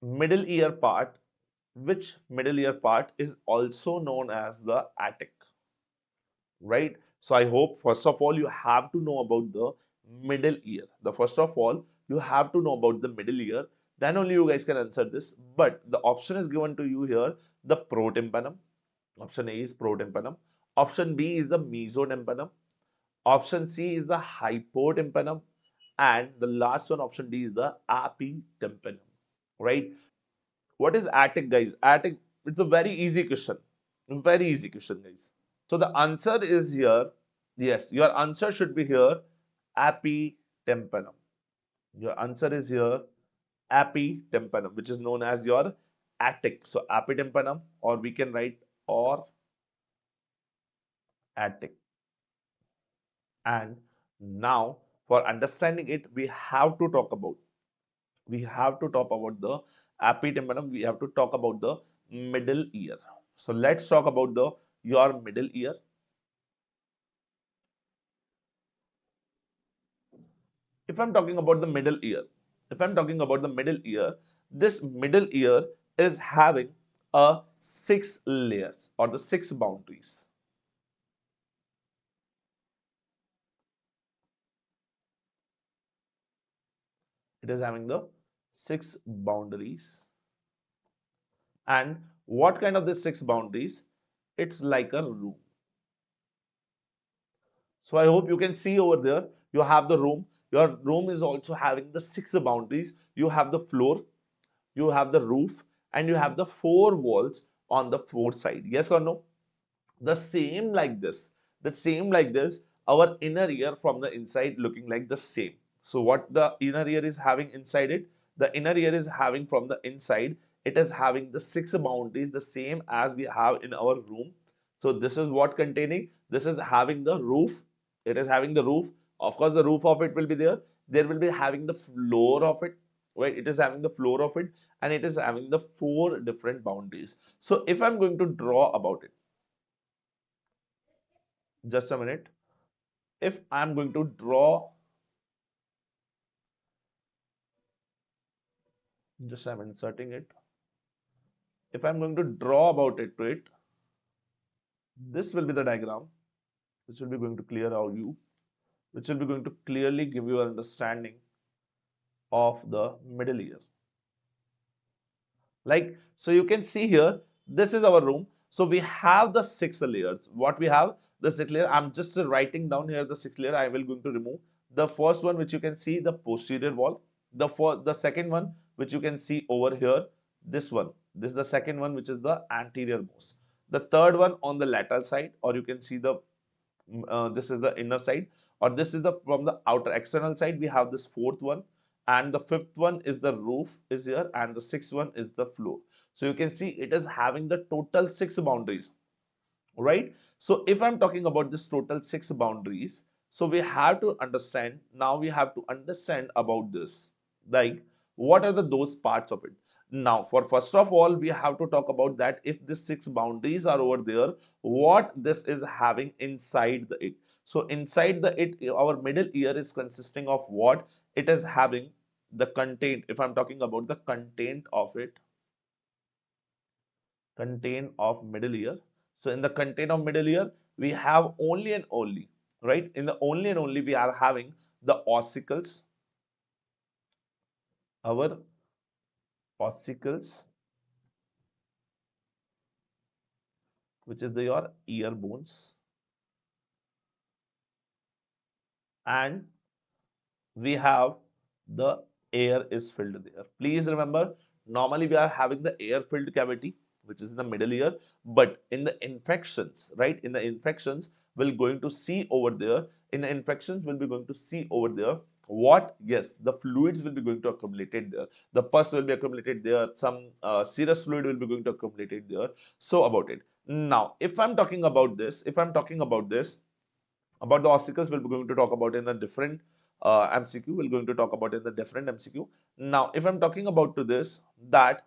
middle ear part, which middle ear part is also known as the attic, right? So I hope first of all you have to know about the middle ear. The first of all you have to know about the middle ear. Then only you guys can answer this. But the option is given to you here: the protympanum. Option A is protympanum. Option B is the mesotympanum. Option C is the hypotympanum. And the last one, option D, is the epitympanum. Right? What is attic, guys? Attic, it's a very easy question. Very easy question, guys. So the answer is here. Yes, your answer should be here. Epitympanum. Your answer is here. Epitympanum, which is known as your attic. So epitympanum, or we can write or attic. And now, for understanding it, we have to talk about the epitympanum. We have to talk about the middle ear. So let's talk about the your middle ear. If I'm talking about the middle ear, if I'm talking about the middle ear, this middle ear is having a six layers or the six boundaries. It is having the six boundaries. And what kind of the six boundaries? It's like a room. So I hope you can see over there, you have the room. Your room is also having the six boundaries. You have the floor, you have the roof, and you have the four walls on the four side. Yes or no? The same like this. The same like this. Our inner ear from the inside looking like the same. So what the inner ear is having inside it? The inner ear is having from the inside. It is having the six boundaries, the same as we have in our room. So this is what containing. This is having the roof. It is having the roof. Of course, the roof of it will be there. There will be having the floor of it. Right? It is having the floor of it, and it is having the four different boundaries. So if I'm going to draw about it, just a minute. If I'm going to draw, just I'm inserting it. If I'm going to draw about it to it, this will be the diagram which will be going to clear out you, which will be going to clearly give you an understanding of the middle ear. Like, so you can see here, this is our room. So we have the six layers. What we have, the six layer, I'm just writing down here the six layer. I will going to remove the first one, which you can see the posterior wall. The second one, which you can see over here, this one. This is the second one, which is the anterior most. The third one on the lateral side, or you can see the this is the inner side, or this is the from the outer external side. We have this fourth one, and the fifth one is the roof is here, and the sixth one is the floor. So you can see it is having the total six boundaries, right? So if I'm talking about this total six boundaries, so we have to understand, now we have to understand about this, like what are those parts of it. Now, for first of all, we have to talk about that if the six boundaries are over there, what this is having inside the it. So inside the it, our middle ear is consisting of what? It is having the content. If I'm talking about the content of it, contain of middle ear. So in the content of middle ear, we have only and only, right? In the only and only we are having the ossicles, our ossicles, which is your ear bones, and we have the air is filled there. Please remember, normally we are having the air filled cavity, which is in the middle ear, but in the infections, right? In the infections, we're going to see over there. In the infections, we'll be going to see over there what? Yes, the fluids will be going to accumulate there. The pus will be accumulated there. Some serous fluid will be going to accumulate there. So about it. Now, if I'm talking about this, if I'm talking about this, about the ossicles, we'll be going to talk about in a different MCQ. We're going to talk about in the different MCQ. Now, if I'm talking about to this, that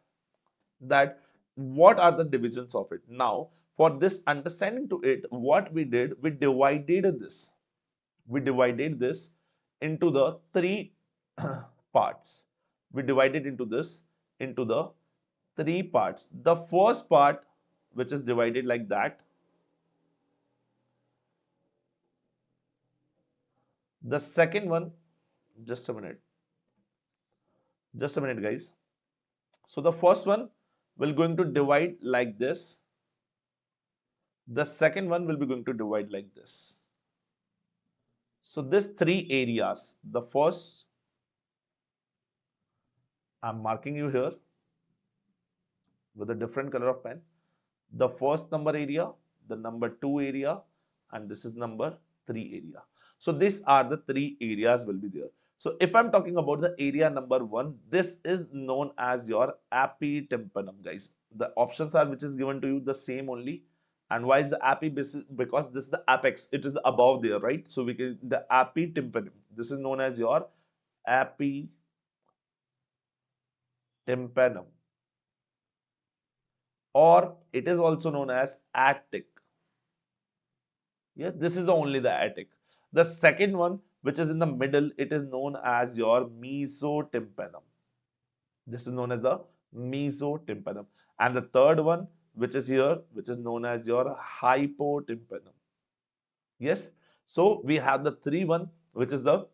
what are the divisions of it? Now, for this understanding to it, what we did, we divided this. We divided this into the three parts. We divided into this into the three parts. The first part, which is divided like that. The second one, just a minute. Just a minute, guys. So the first one, we're going to divide like this. The second one will be going to divide like this. So this three areas, the first, I'm marking you here with a different color of pen. The first number area, the number 2 area, and this is number 3 area. So these are the three areas will be there. So if I'm talking about the area number 1, this is known as your epitympanum, guys. The options are which is given to you the same only. And why is the epi? Because this is the apex. It is above there, right? So we can the epitympanum. This is known as your epitympanum, or it is also known as attic. Yes, this is the only the attic. The second one, which is in the middle, it is known as your mesotympanum. This is known as the mesotympanum. And the third one, which is here, which is known as your hypotympanum. Yes. So we have the three one, which is the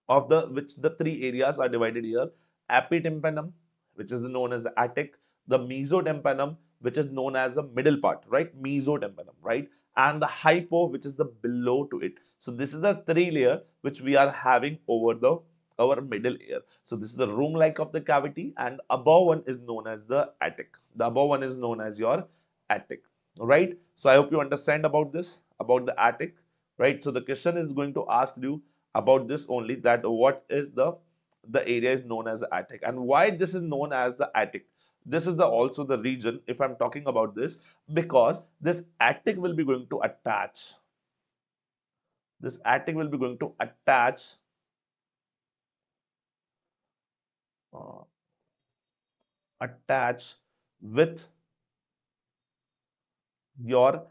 of the which the three areas are divided here: epitympanum, which is known as the attic; the mesotympanum, which is known as the middle part, right? Mesotympanum, right? And the hypo, which is the below to it. So this is the three layer which we are having over the our middle ear. So this is the room like of the cavity, and above one is known as the attic. The above one is known as your attic, right? So I hope you understand about this, about the attic, right? So the question is going to ask you about this only, that what is the area is known as the attic, and why this is known as the attic. This is the also the region, if I'm talking about this, because this attic will be going to attach, this attic will be going to uh, attach with your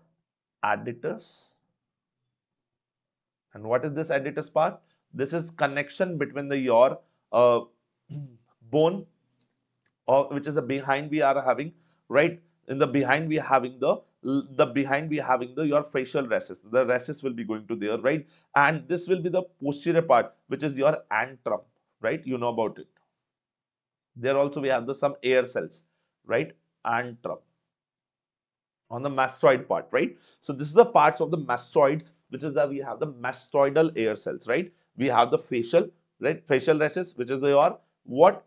additors. And what is this additors part? This is connection between the your bone, or which is the behind we are having, right? In the behind we are having the behind we are having the your facial recess. The recess will be going to there, right? And this will be the posterior part, which is your antrum, right? You know about it. There also we have the some air cells, right? Antrum on the mastoid part, right? So this is the parts of the mastoids, which is that we have the mastoidal air cells, right? We have the facial, right? Facial recess, which is the your what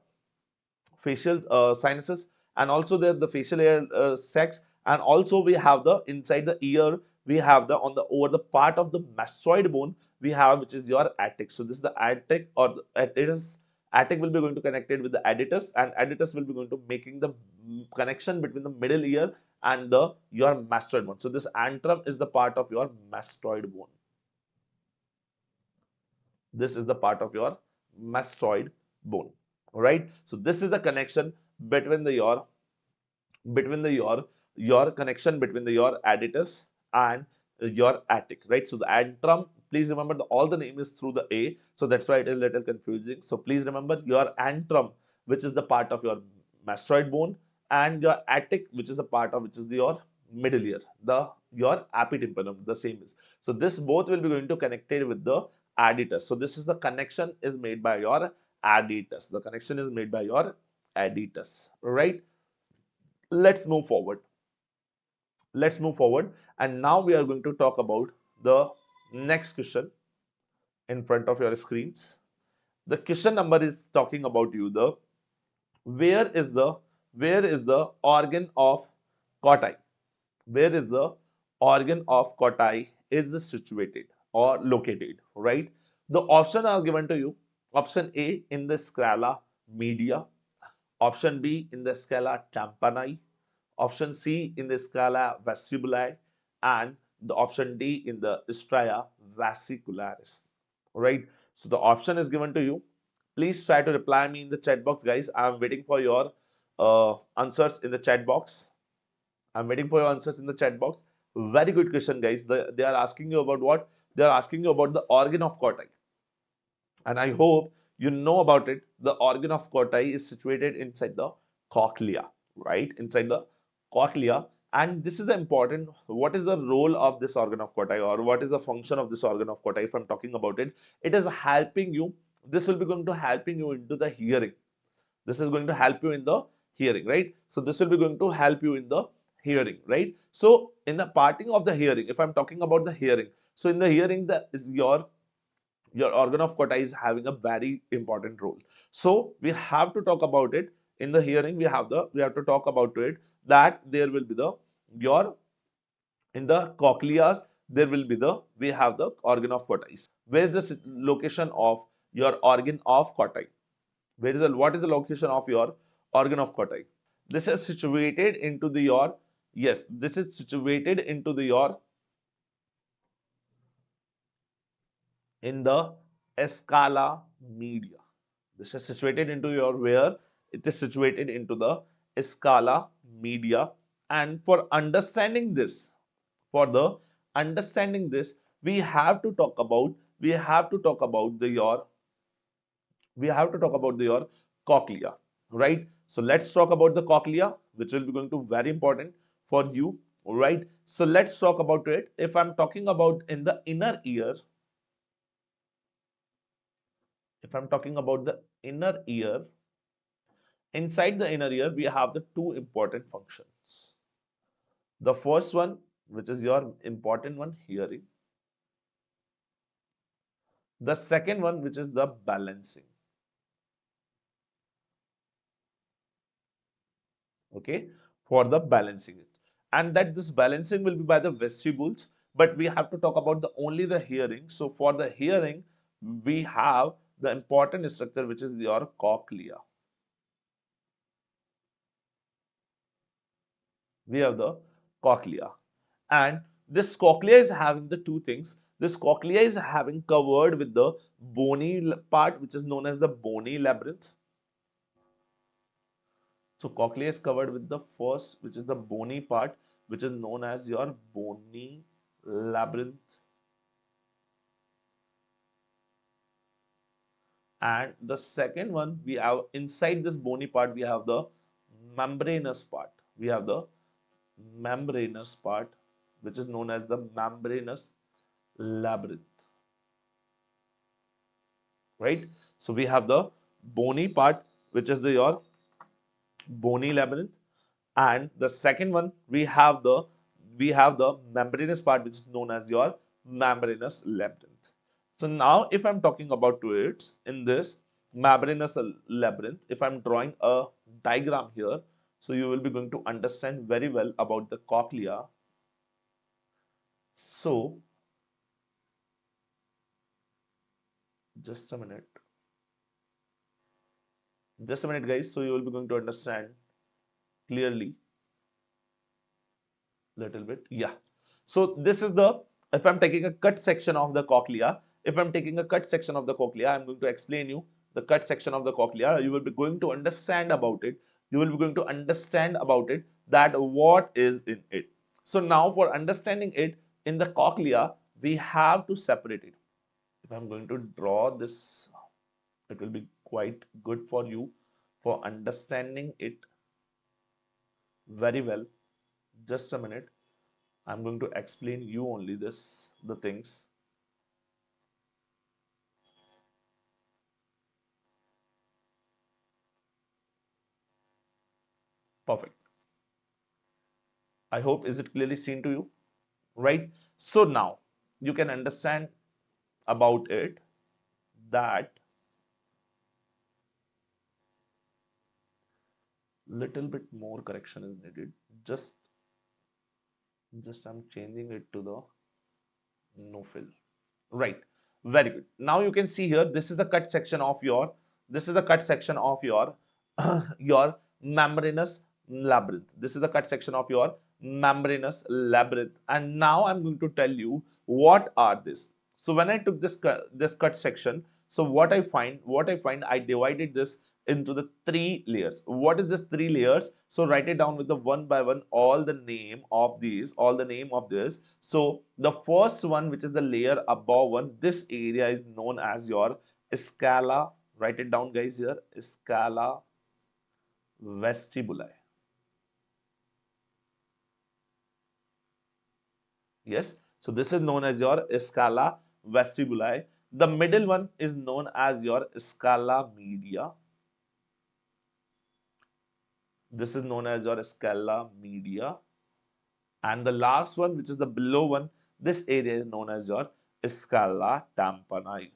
facial sinuses, and also the facial air sacs, and also we have the inside the ear, we have the on the over the part of the mastoid bone, we have which is your attic. So this is the attic, or it is attic will be going to connect it with the additors, and additors will be going to making the connection between the middle ear and the your mastoid bone. So this antrum is the part of your mastoid bone. This is the part of your mastoid bone, right? So this is the connection between the your connection between the your additors and your attic, right? So the antrum, please remember all the name is through the A, so that's why it is a little confusing. So please remember your antrum, which is the part of your mastoid bone, and your attic, which is the part of which is your middle ear, the your epitympanum, the same is. So this both will be going to connected with the additors. So this is the connection is made by your additors. The connection is made by your additors, right? Let's move forward. Let's move forward. And now we are going to talk about the next question in front of your screens. The question number is talking about you the where is the where is the organ of Cautai? Where is the organ of Cautai is situated or located, right? The options are given to you. Option A in the scala media, option B in the scala tympani, option C in the scala vestibuli, and the option D in the stria vascularis. Right? So the option is given to you. Please try to reply me in the chat box, guys. I'm waiting for your answers in the chat box. I'm waiting for your answers in the chat box. Very good question, guys. They are asking you about what? They are asking you about the organ of Cautai. And I hope you know about it. The organ of Cautai is situated inside the cochlea, right? Inside the cochlea. And this is the important, what is the role of this organ of Cautai, or what is the function of this organ of Cautai if I'm talking about it? It is helping you, this will be going to helping you into the hearing. This is going to help you in the hearing, right? So this will be going to help you in the hearing, right? So in the parting of the hearing, if I'm talking about the hearing, so in the hearing, the is your organ of Kota is having a very important role. So we have to talk about it in the hearing. We have to talk about it that there will be the your in the cochleas there will be the we have the organ of Kota. Where is the location of your organ of Kota? Where is the what is the location of your organ of Kota? This is situated into the your yes. This is situated into the your in the scala media. This is situated into your where it is situated into the scala media. And for the understanding this, we have to talk about the your your cochlea, right? So let's talk about the cochlea, which will be going to very important for you, right? So let's talk about it. If I'm talking about in the inner ear, if I'm talking about the inner ear, inside the inner ear, we have the two important functions. The first one, which is your important one, hearing. The second one, which is the balancing. Okay, for the balancing it. And that this balancing will be by the vestibules, but we have to talk about the only the hearing. So for the hearing, we have the important structure, which is your cochlea. We have the cochlea, and this cochlea is having the two things. This cochlea is having covered with the bony part, which is known as the bony labyrinth. So cochlea is covered with the first, which is the bony part, which is known as your bony labyrinth. And the second one, we have inside this bony part, we have the membranous part. We have the membranous part, which is known as the membranous labyrinth, right? So we have the bony part, which is the your bony labyrinth, and the second one we have the membranous part, which is known as your membranous labyrinth. So now if I'm talking about to it in this membranous labyrinth, if I'm drawing a diagram here, so you will be going to understand very well about the cochlea. So just a minute, guys, so you will be going to understand clearly little bit. Yeah. So this is the, if I'm taking a cut section of the cochlea, if I'm taking a cut section of the cochlea, I'm going to explain you the cut section of the cochlea. You will be going to understand about it. You will be going to understand about it that what is in it. So now for understanding it in the cochlea, we have to separate it. If I'm going to draw this, it will be quite good for you for understanding it very well. Just a minute. I'm going to explain you only the things. Perfect. I hope is it clearly seen to you, right? So now you can understand about it that little bit more correction is needed. Just I'm changing it to the no fill. Right. Very good. Now you can see here, this is the cut section of your, your membranous labyrinth. This is the cut section of your membranous labyrinth. And now I'm going to tell you what are this. So when I took this cut section, so what I find, I divided this into the three layers. What is this three layers? So write it down with the one by one, all the name of this. So the first one, which is the layer above one, this area is known as your scala. Write it down, guys, here. Scala vestibuli. Yes. So this is known as your scala vestibuli. The middle one is known as your scala media. This is known as your scala media. And the last one, which is the below one, this area is known as your scala tympani.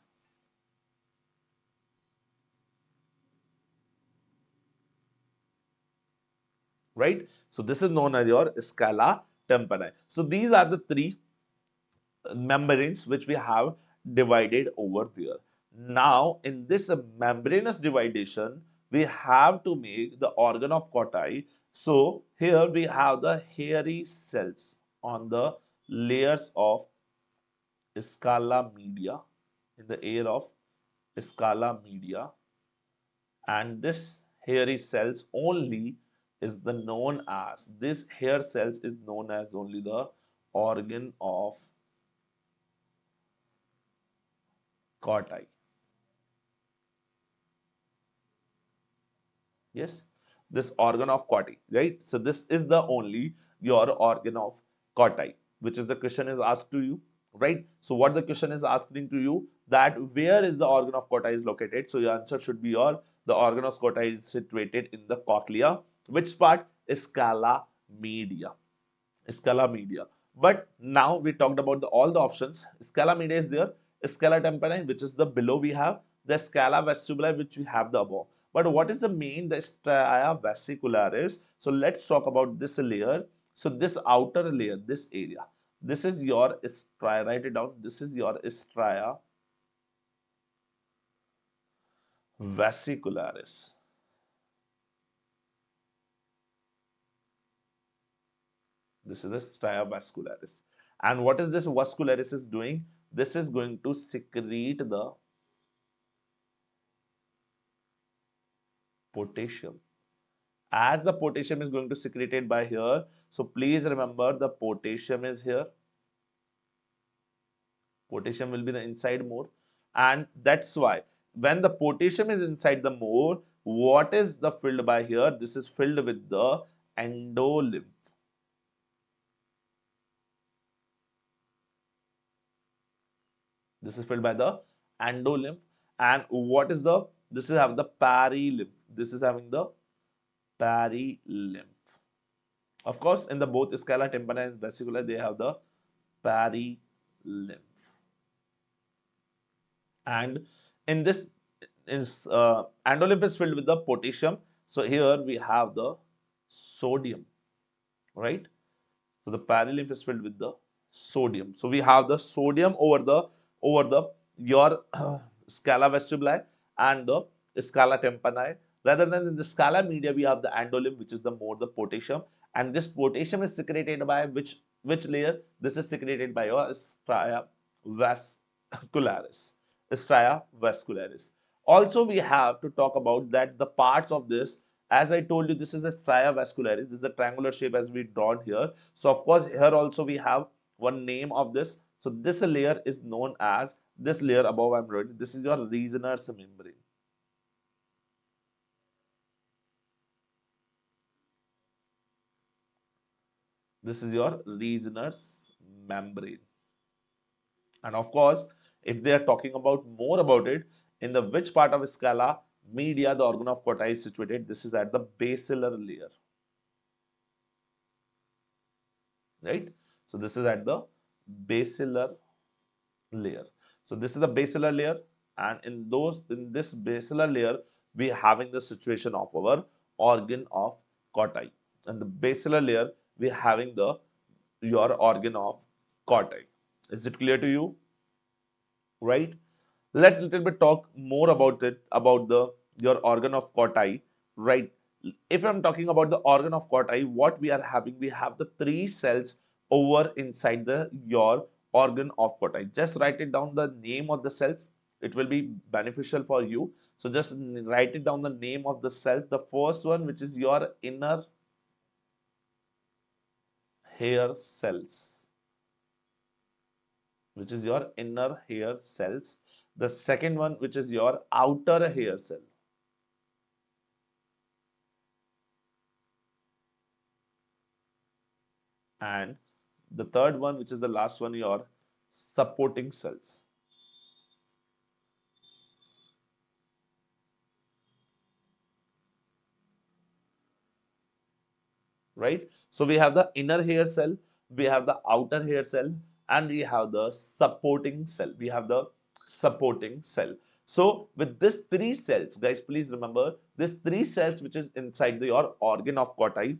Right? So this is known as your scala tympani. So these are the three membranes which we have divided over there. Now, in this membranous dividation, we have to make the organ of Corti. So here we have the hairy cells on the layers of scala media, in the air of scala media, and this hairy cells only is the known as, this hair cells is known as only the organ of Corti. Yes, this organ of Corti, right? So this is the only your organ of Corti, which is the question is asked to you, right? So what the question is asking to you, that where is the organ of Corti is located? So your answer should be your, the organ of Corti is situated in the cochlea. Which part? Scala media. Scala media. But now we talked about all the options. Scala media is there. Scala tympani, which is the below we have. The scala vestibuli, which we have the above. But what is the main? The stria vesicularis. So let's talk about this layer. So this outer layer, this area. This is your stria. Write it down. This is your stria vesicularis. This is the stria vascularis. And what is this vascularis is doing? This is going to secrete the potassium. As the potassium is going to secreted by here, so please remember the potassium is here. Potassium will be the inside more, and that's why when the potassium is inside the more, what is the filled by here? This is filled with the endolymph. This is filled by the endolymph, and what is the? This is having the perilymph. This is having the perilymph. Of course, in the both scala tympani and vesicular, they have the perilymph. And in this is endolymph is filled with the potassium. So here we have the sodium, right? So the perilymph is filled with the sodium. So we have the sodium over the your scala vestibuli and the scala tympani. Rather than in the scala media, we have the endolymph, which is the more the potassium, and this potassium is secreted by which layer? This is secreted by your stria vascularis. Stria vascularis. Also, we have to talk about that the parts of this. As I told you, this is the stria vascularis. This is a triangular shape as we drawn here. So of course, here also we have one name of this. So this layer is known as, this layer above I'm writing. This is your Reisner's membrane. This is your Reisner's membrane. And of course, if they are talking about more about it, in the which part of scala media the organ of Corti is situated, this is at the basilar layer, right? So this is at the basilar layer. So this is the basilar layer, and in this basilar layer, we having the situation of our organ of Corti, and the basilar layer we having the your organ of Corti. Is it clear to you? Right? Let's little bit talk more about it, about the your organ of Corti, right? If I'm talking about the organ of Corti, what we are having, we have the three cells over inside the your organ of Corti. Just write it down the name of the cells. It will be beneficial for you. So just write it down the name of the cell. The first one, which is your inner hair cells, which is your inner hair cells. The second one, which is your outer hair cell. And the third one, which is the last one, your supporting cells. Right? So we have the inner hair cell, we have the outer hair cell, and we have the supporting cell. We have the supporting cell. So with these three cells, guys, please remember these three cells which is inside your organ of Corti.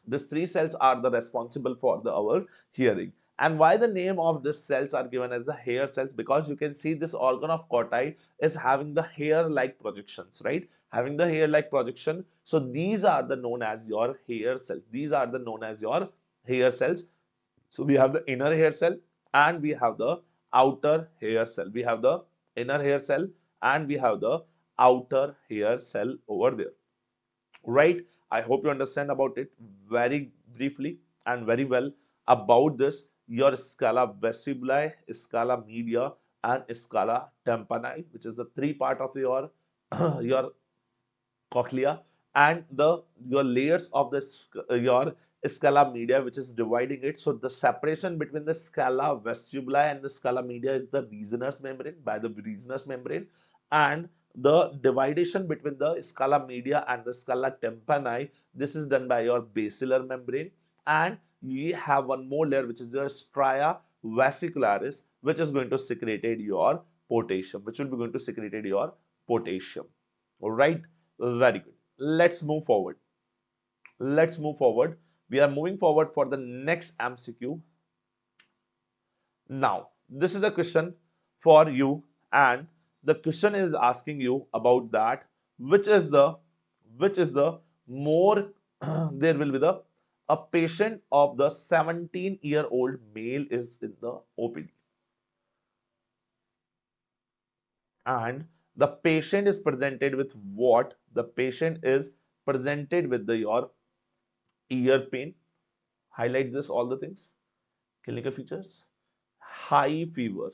These three cells are the responsible for our hearing. And why the name of these cells are given as the hair cells? Because you can see this organ of Corti is having the hair-like projections, right? Having the hair-like projection. So these are the known as your hair cells. These are the known as your hair cells. So we have the inner hair cell and we have the outer hair cell. We have the inner hair cell and we have the outer hair cell over there, right? I hope you understand about it very briefly and very well about this. Your scala vestibuli, scala media, and scala tympani, which is the three part of your your cochlea, and the your layers of the your scala media, which is dividing it. So the separation between the scala vestibuli and the scala media is the Reisner's membrane, by the Reisner's membrane, and the dividation between the scala media and the scala tympani, this is done by your basilar membrane. And we have one more layer which is the stria vesicularis, which is going to secrete your potassium, which will be going to secrete your potassium. All right, very good. Let's move forward. Let's move forward. We are moving forward for the next MCQ. Now, this is a question for you, and the question is asking you about that which is the more there will be the a patient of the 17-year-old male is in the OPD, and the patient is presented with what? The patient is presented with your ear pain. Highlight this, all the things. Clinical features: high fever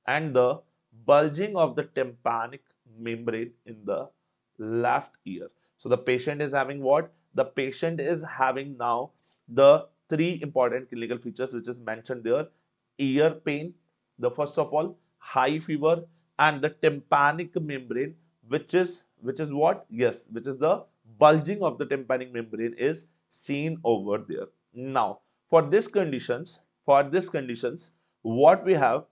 and the bulging of the tympanic membrane in the left ear. So the patient is having what? The patient is having now the three important clinical features which is mentioned there: ear pain, the first of all, high fever, and the tympanic membrane, which is what? Yes, which is the bulging of the tympanic membrane is seen over there. Now, for this conditions, what we have,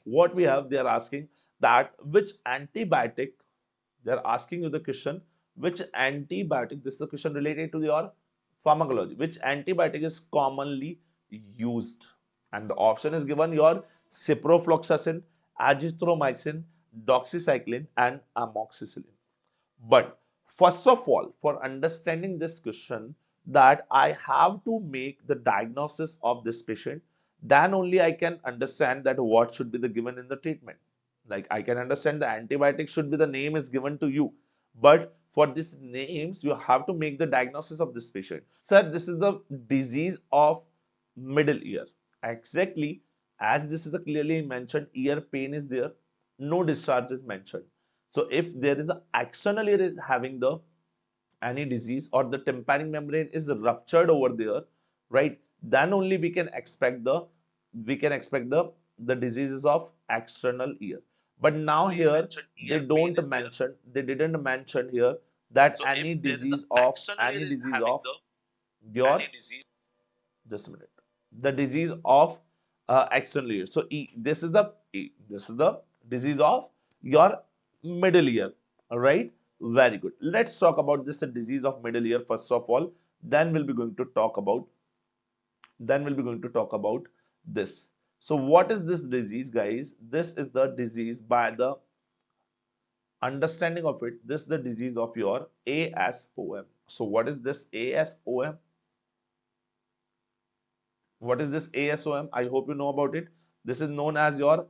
they are asking that which antibiotic, they are asking you the question, which antibiotic, this is the question related to your pharmacology, which antibiotic is commonly used, and the option is given your ciprofloxacin, azithromycin, doxycycline, and amoxicillin. But first of all, for understanding this question, that I have to make the diagnosis of this patient, then only I can understand that what should be the given in the treatment. Like I can understand the antibiotic should be the name is given to you, but for these names you have to make the diagnosis of this patient. Sir, this is the disease of middle ear. Exactly, as this is a clearly mentioned, ear pain is there, no discharge is mentioned. So if there is an external ear is having the any disease or the tympanic membrane is ruptured over there, right? Then only we can expect the diseases of external ear. But now here they didn't mention here that any disease of your, just a minute, the disease of external ear. So this is the disease of your middle ear. All right, very good. Let's talk about this disease of middle ear first of all. Then we'll be going to talk about this. So what is this disease, guys? This is the disease, by the understanding of it, this is the disease of your ASOM. So what is this ASOM? What is this ASOM? I hope you know about it. This is known as your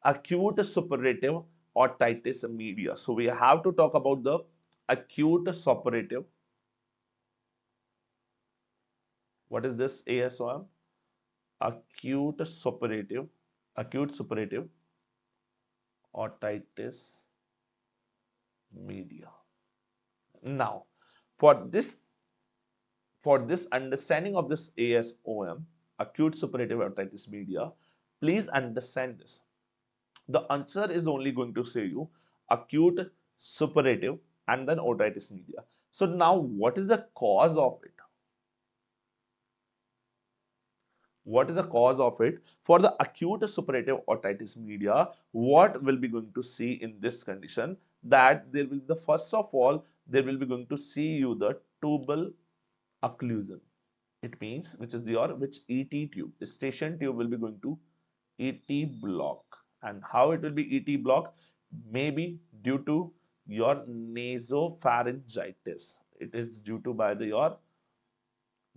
acute suppurative otitis media. So we have to talk about the acute suppurative. What is this ASOM? Acute suppurative otitis media. Now, for this understanding of this ASOM, acute suppurative otitis media, please understand this. The answer is only going to say you acute suppurative and then otitis media. So now what is the cause of it? What is the cause of it? For the acute suppurative otitis media, what will be going to see in this condition? That there will be the first of all, there will be going to see you the tubal occlusion. It means which is your which ET tube, station tube will be going to ET block. And how it will be ET block? Maybe due to your nasopharyngitis. It is due to by the your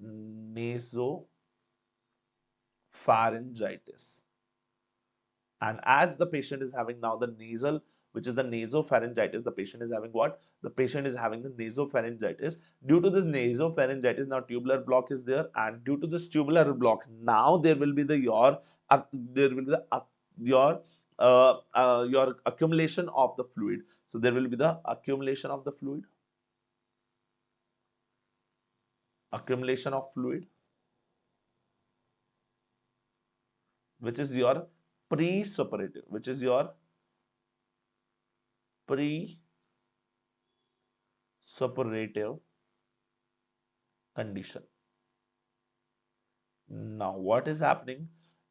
nasopharyngitis. And as the patient is having now the nasal, which is the nasopharyngitis, the patient is having what? The patient is having the nasopharyngitis. Due to this nasopharyngitis, now tubular block is there, and due to this tubular block, now there will be the there will be the your accumulation of the fluid. So there will be the accumulation of the fluid, accumulation of fluid, which is your pre-suppurative, which is your pre-suppurative condition. Now, what is happening?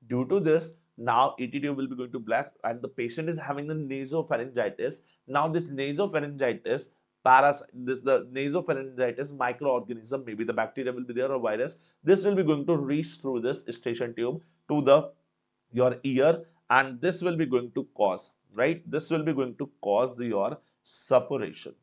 Due to this, now ET tube will be going to black, and the patient is having the nasopharyngitis. Now, this nasopharyngitis parasite, this the nasopharyngitis microorganism, maybe the bacteria will be there or virus. This will be going to reach through this station tube to the your ear, and this will be going to cause, right? This will be going to cause your suppuration.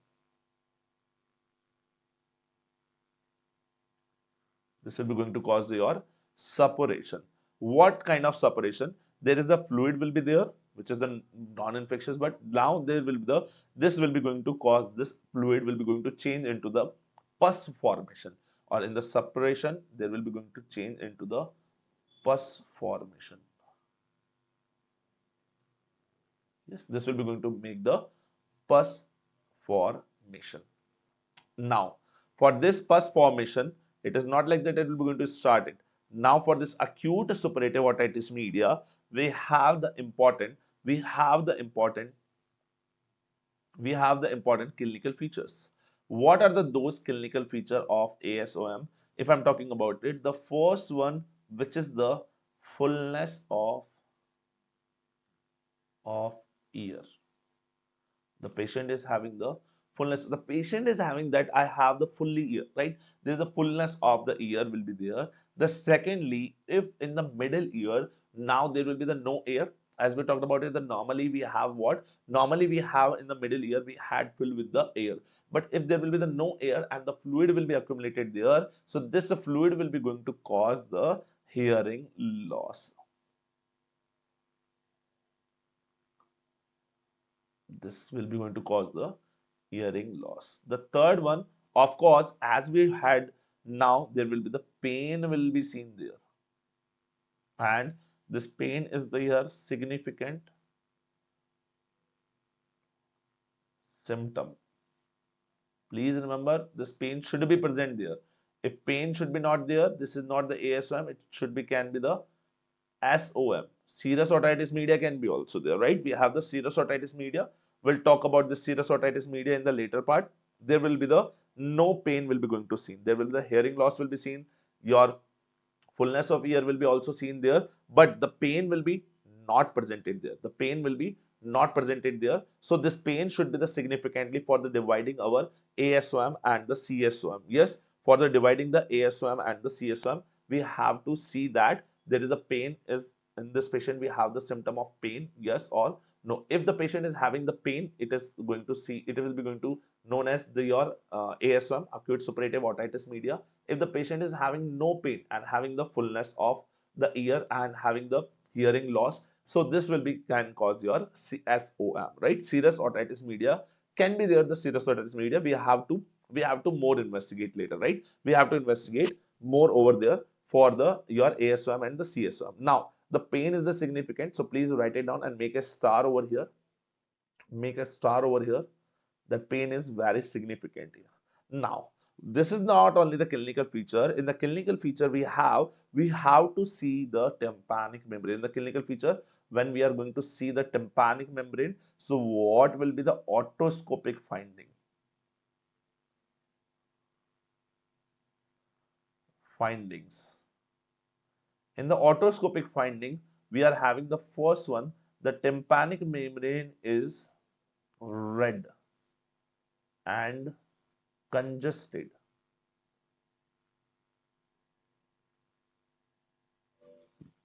This will be going to cause your suppuration. What kind of suppuration? There is the fluid will be there, which is the non-infectious, but now there will be the this will be going to cause this fluid will be going to change into the pus formation, or in the suppuration there will be going to change into the pus formation. Yes, this will be going to make the pus formation. Now, for this pus formation, it is not like that it will be going to start it. Now, for this acute suppurative otitis media, we have the important, we have the important, we have the important clinical features. What are those clinical feature of ASOM? If I'm talking about it, the first one, which is the fullness of ear. The patient is having the fullness, the patient is having that I have the fully ear, right? There's the fullness of the ear will be there. The secondly, if in the middle ear, now there will be the no air. As we talked about it, the normally we have what? Normally we have in the middle ear, we had filled with the air. But if there will be the no air and the fluid will be accumulated there, so this fluid will be going to cause the hearing loss. This will be going to cause the hearing loss. The third one, of course, as we had now, there will be the pain will be seen there. And this pain is the here significant symptom. Please remember, this pain should be present there. If pain should be not there, this is not the ASOM, it should be can be the SOM. Serous otitis media can be also there, right? We have the serous otitis media. We'll talk about the serous otitis media in the later part. There will be the no pain will be going to seen. There will be the hearing loss will be seen. Your fullness of ear will be also seen there, but the pain will be not presented there. The pain will be not presented there. So this pain should be the significantly for the dividing our ASOM and the CSOM. Yes, for the dividing the ASOM and the CSOM, we have to see that there is a pain is in this patient, we have the symptom of pain, yes or no. If the patient is having the pain, it is going to see, it will be going to known as the your ASM, acute suppurative otitis media. If the patient is having no pain and having the fullness of the ear and having the hearing loss, so this will be can cause your CSOM, right? Serous otitis media can be there. The serous otitis media we have to more investigate later, right? We have to investigate more over there for the your ASOM and the CSOM. Now the pain is the significant, so please write it down and make a star over here. Make a star over here. The pain is very significant here. Now, this is not only the clinical feature. In the clinical feature, we have to see the tympanic membrane. In the clinical feature, when we are going to see the tympanic membrane, so what will be the otoscopic finding? Findings. In the otoscopic finding, we are having the first one, the tympanic membrane is red and congested.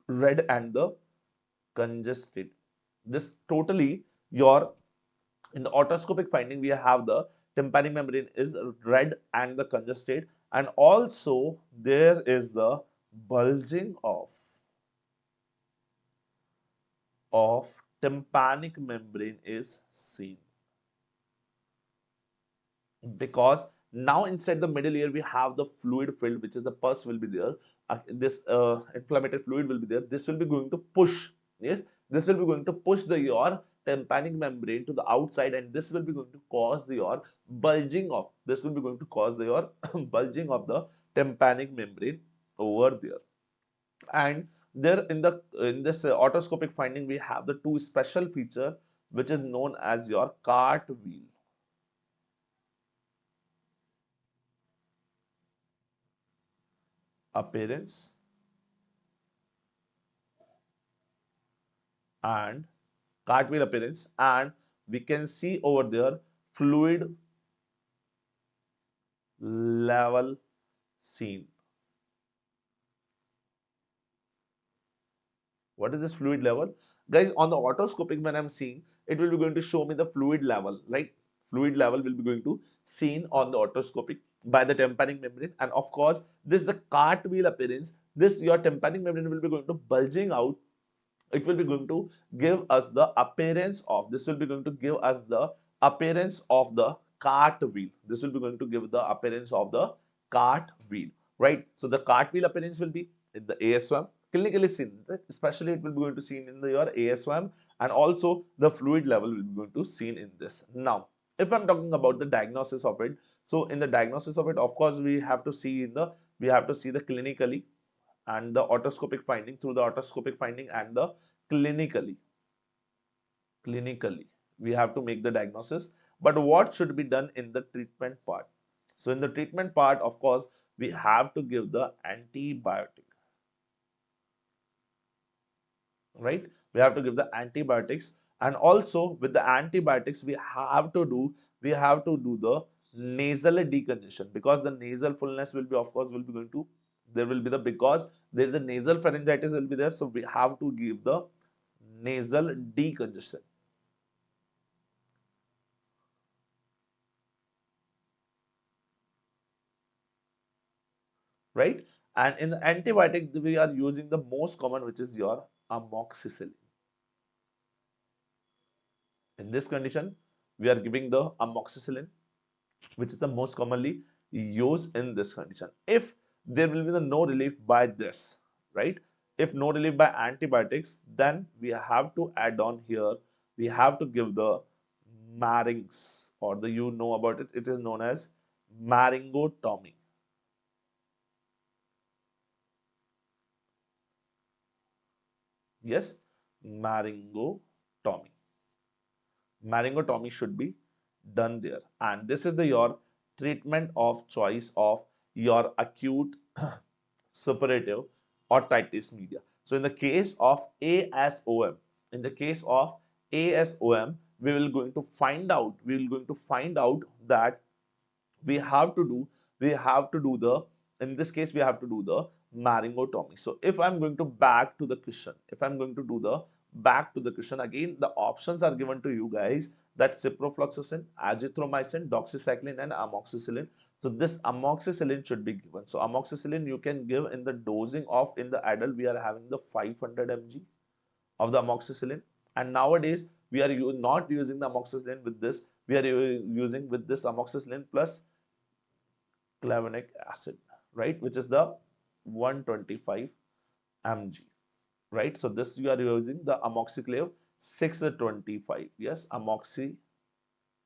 Red and the congested. This totally your in the otoscopic finding we have the tympanic membrane is red and the congested, and also there is the bulging of tympanic membrane is seen, because now inside the middle ear we have the fluid filled, which is the pus will be there. This inflammatory fluid will be there. This will be going to push. Yes, this will be going to push the your tympanic membrane to the outside, and this will be going to cause the your bulging of. This will be going to cause the your bulging of the tympanic membrane over there. And there in this otoscopic finding we have the two special feature, which is known as your cartwheel appearance and cartwheel appearance, and we can see over there fluid level seen. What is this fluid level? Guys, on the otoscopic, when I'm seeing, it will be going to show me the fluid level, right? Fluid level will be going to seen on the otoscopic by the tympanic membrane. And of course, this is the cartwheel appearance. This your tympanic membrane will be going to bulging out. It will be going to give us the appearance of, this will be going to give us the appearance of the cartwheel. This will be going to give the appearance of the cartwheel, right? So the cartwheel appearance will be in the ASOM clinically seen, right? Especially it will be going to seen in the, your ASOM, and also the fluid level will be going to seen in this. Now, if I'm talking about the diagnosis of it, so in the diagnosis of it, of course, we have to see the clinically and the otoscopic finding, through the otoscopic finding and the clinically we have to make the diagnosis. But what should be done in the treatment part? So in the treatment part, of course, we have to give the antibiotic, right? We have to give the antibiotics, and also with the antibiotics we have to do the nasal decongestion, because the nasal fullness will be, of course, will be going to, there will be the, because there is a nasal pharyngitis will be there, so we have to give the nasal decongestion, right? And in the antibiotic we are using the most common, which is your amoxicillin. In this condition we are giving the amoxicillin, which is the most commonly used in this condition. If there will be the no relief by this, right? If no relief by antibiotics, then we have to add on here, we have to give the marings, or the, you know about it, it is known as maringotomy. Yes, maringotomy. Maringotomy should be done there, and this is the your treatment of choice of your acute suppurative otitis media. So in the case of ASOM, in the case of ASOM, we will going to find out that we have to do the, in this case we have to do the maringotomy. So if I'm going to back to the question, if I'm going to do the back to the question again, the options are given to you guys, that ciprofloxacin, azithromycin, doxycycline and amoxicillin. So this amoxicillin should be given. So amoxicillin you can give in the dosing of, in the adult we are having the 500 mg of the amoxicillin, and nowadays we are not using the amoxicillin with this, we are using with this amoxicillin plus clavonic acid, right, which is the 125 mg, right? So this you are using the amoxiclav 625, yes, amoxy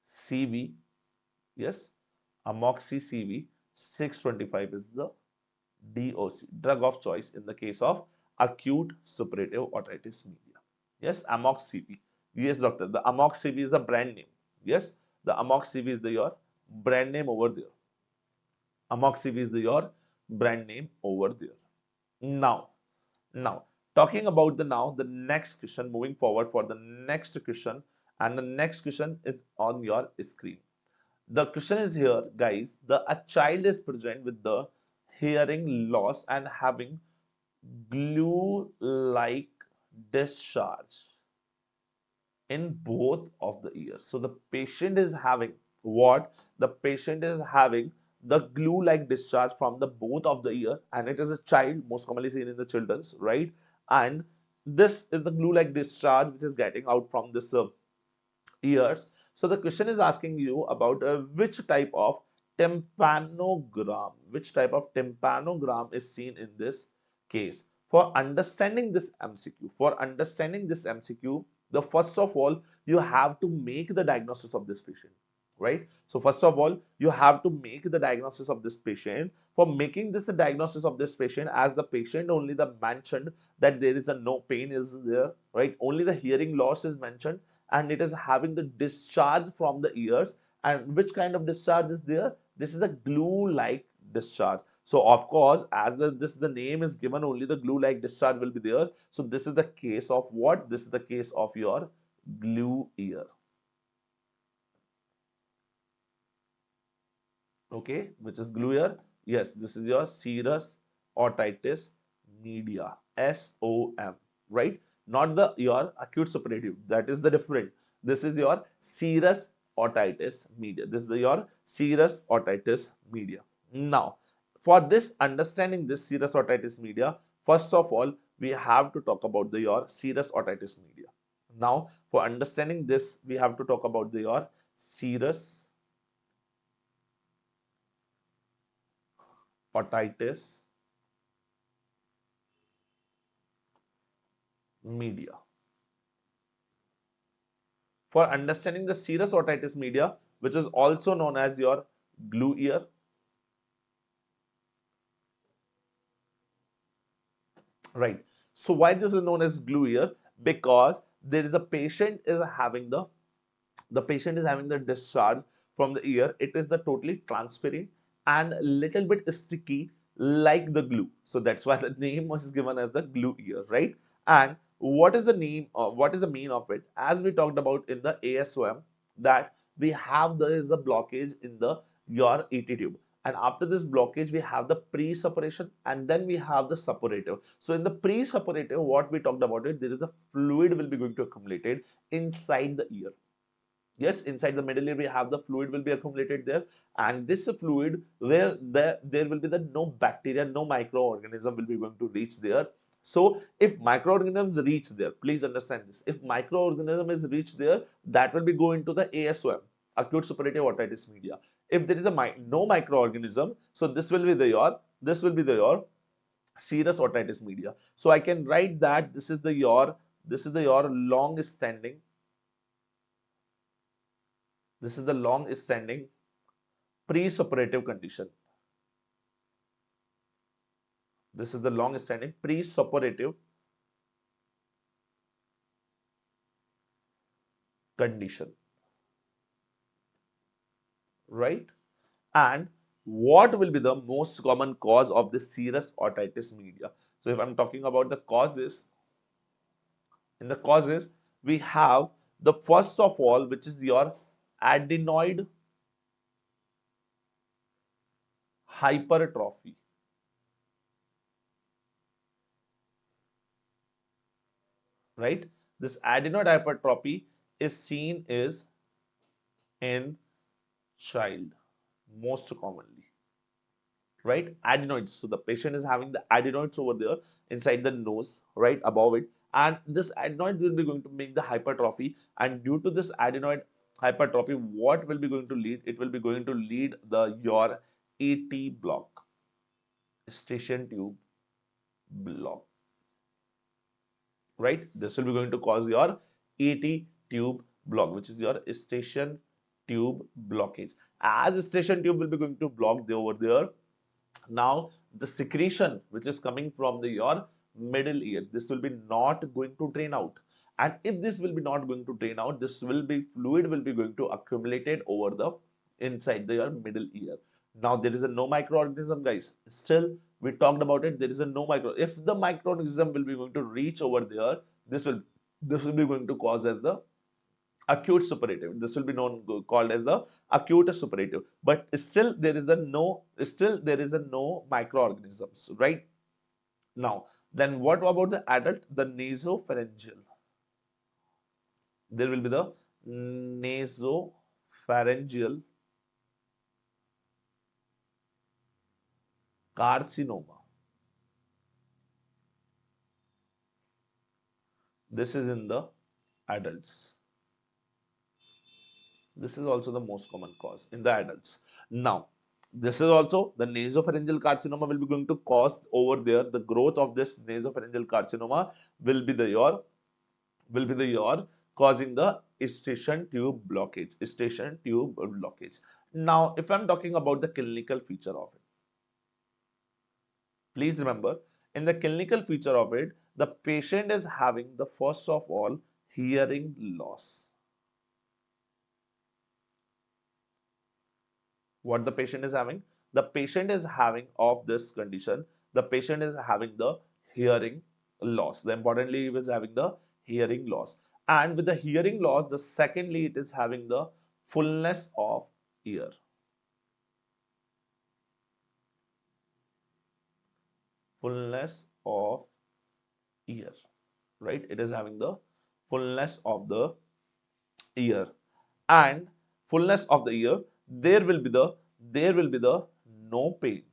CV, yes, amoxy CV 625 is the DOC, drug of choice in the case of acute suppurative otitis media. Yes, Amox CV. Yes, doctor. The Amox CV is the brand name. Yes, the Amox CV is the your brand name over there. Amox CV is the your brand name over there. Now, Now, talking about the next question, moving forward for the next question, and the next question is on your screen. The question is here, guys. A child is present with the hearing loss and having glue-like discharge in both of the ears. So the patient is having what? The patient is having the glue-like discharge from the both of the ear, and it is a child, most commonly seen in the children's, right? And this is the glue-like discharge which is getting out from this ears. So the question is asking you about which type of tympanogram is seen in this case. For understanding this MCQ, the first of all, you have to make the diagnosis of this patient, right? So first of all, you have to make the diagnosis of this patient. For making this a diagnosis of this patient, as the patient only the mentioned that there is a no pain is there, right? Only the hearing loss is mentioned, and it is having the discharge from the ears. And which kind of discharge is there? This is a glue-like discharge. So of course, as the name is given, only the glue-like discharge will be there. So this is the case of what? This is the case of your glue ear. Okay, which is glue ear. Yes, this is your serous otitis media, SOM, right? Not the your acute suppurative. That is the different. This is your serous otitis media. This is your serous otitis media. Now, for this understanding this serous otitis media, first of all, we have to talk about your serous otitis media. Now, for understanding this, we have to talk about your serous otitis media. For understanding the serous otitis media, which is also known as your glue ear, right? So why this is known as glue ear? Because there is a patient is having the patient is having the discharge from the ear. It is the totally transparent and little bit sticky like the glue. So that's why the name was given as the glue ear, right? And what is the name? What is the mean of it? As we talked about in the ASOM, that we have there is a blockage in the your ET tube. And after this blockage, we have the pre-suppuration and then we have the suppurative. So in the pre-suppurative, what we talked about it, there is a fluid will be going to accumulated inside the ear. Yes, inside the middle ear we have the fluid will be accumulated there, and this fluid where there will be the no bacteria, no microorganism will be going to reach there. So if microorganisms reach there, please understand this, if microorganism is reached there, that will be going to the ASOM, acute suppurative otitis media. If there is a no microorganism, so this will be the your serous otitis media. So I can write that this is the your long standing, this is the long standing pre-suppurative condition. This is the long standing pre-suppurative condition, right? And what will be the most common cause of the serous otitis media? So if I'm talking about the causes, in the causes we have the first of all, which is your adenoid hypertrophy, right? This adenoid hypertrophy is seen is in child most commonly, right? Adenoids. So the patient is having the adenoids over there inside the nose, right above it, and this adenoid will be going to make the hypertrophy. And due to this adenoid hypertrophy, what will be going to lead? It will be going to lead the your AT block, station tube block, right? This will be going to cause your AT tube block, which is your station tube blockage. As station tube will be going to block over there, now the secretion which is coming from the your middle ear, this will be not going to drain out. And if this will be not going to drain out, this will be fluid will be going to accumulated over the inside the your middle ear. Now there is a no microorganism, guys. Still We talked about it. There is a no micro. If the microorganism will be going to reach over there, this will be going to cause as the acute suppurative. This will be known called as the acute suppurative. But still there is a no microorganisms, right? Now, then what about the adult? The nasopharyngeal. There will be the nasopharyngeal carcinoma. This is in the adults. This is also the most common cause in the adults. Now, this is also the nasopharyngeal carcinoma will be going to cause over there. The growth of this nasopharyngeal carcinoma will be the your causing the eustachian tube blockage. Eustachian tube blockage. Now, if I'm talking about the clinical feature of it, please remember in the clinical feature of it, the patient is having the first of all hearing loss. What the patient is having? The patient is having of this condition, the patient is having the hearing loss. The importantly, he is having the hearing loss. And with the hearing loss, the secondly, it is having the fullness of ear. Fullness of ear, right? It is having the fullness of the ear. And fullness of the ear, there will be the no pain.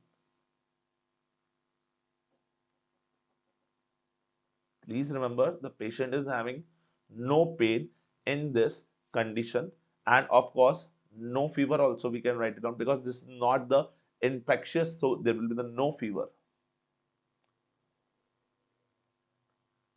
Please remember the patient is having no pain in this condition, and of course no fever also we can write it down because this is not the infectious, so there will be the no fever.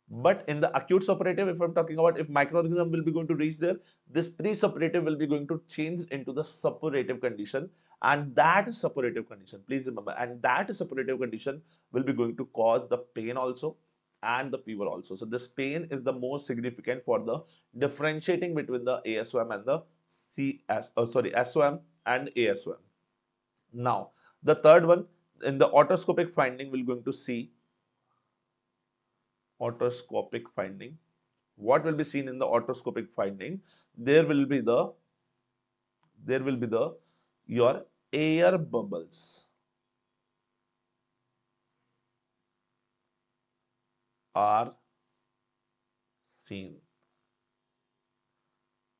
But in the acute suppurative, if I'm talking about if microorganism will be going to reach there, this pre-suppurative will be going to change into the suppurative condition, and that suppurative condition, please remember, and that suppurative condition will be going to cause the pain also and the fever also. So this pain is the most significant for the differentiating between the ASOM and the SOM and ASOM. Now, the third one in the otoscopic finding, we're going to see otoscopic finding. What will be seen in the otoscopic finding? There will be the your air bubbles are seen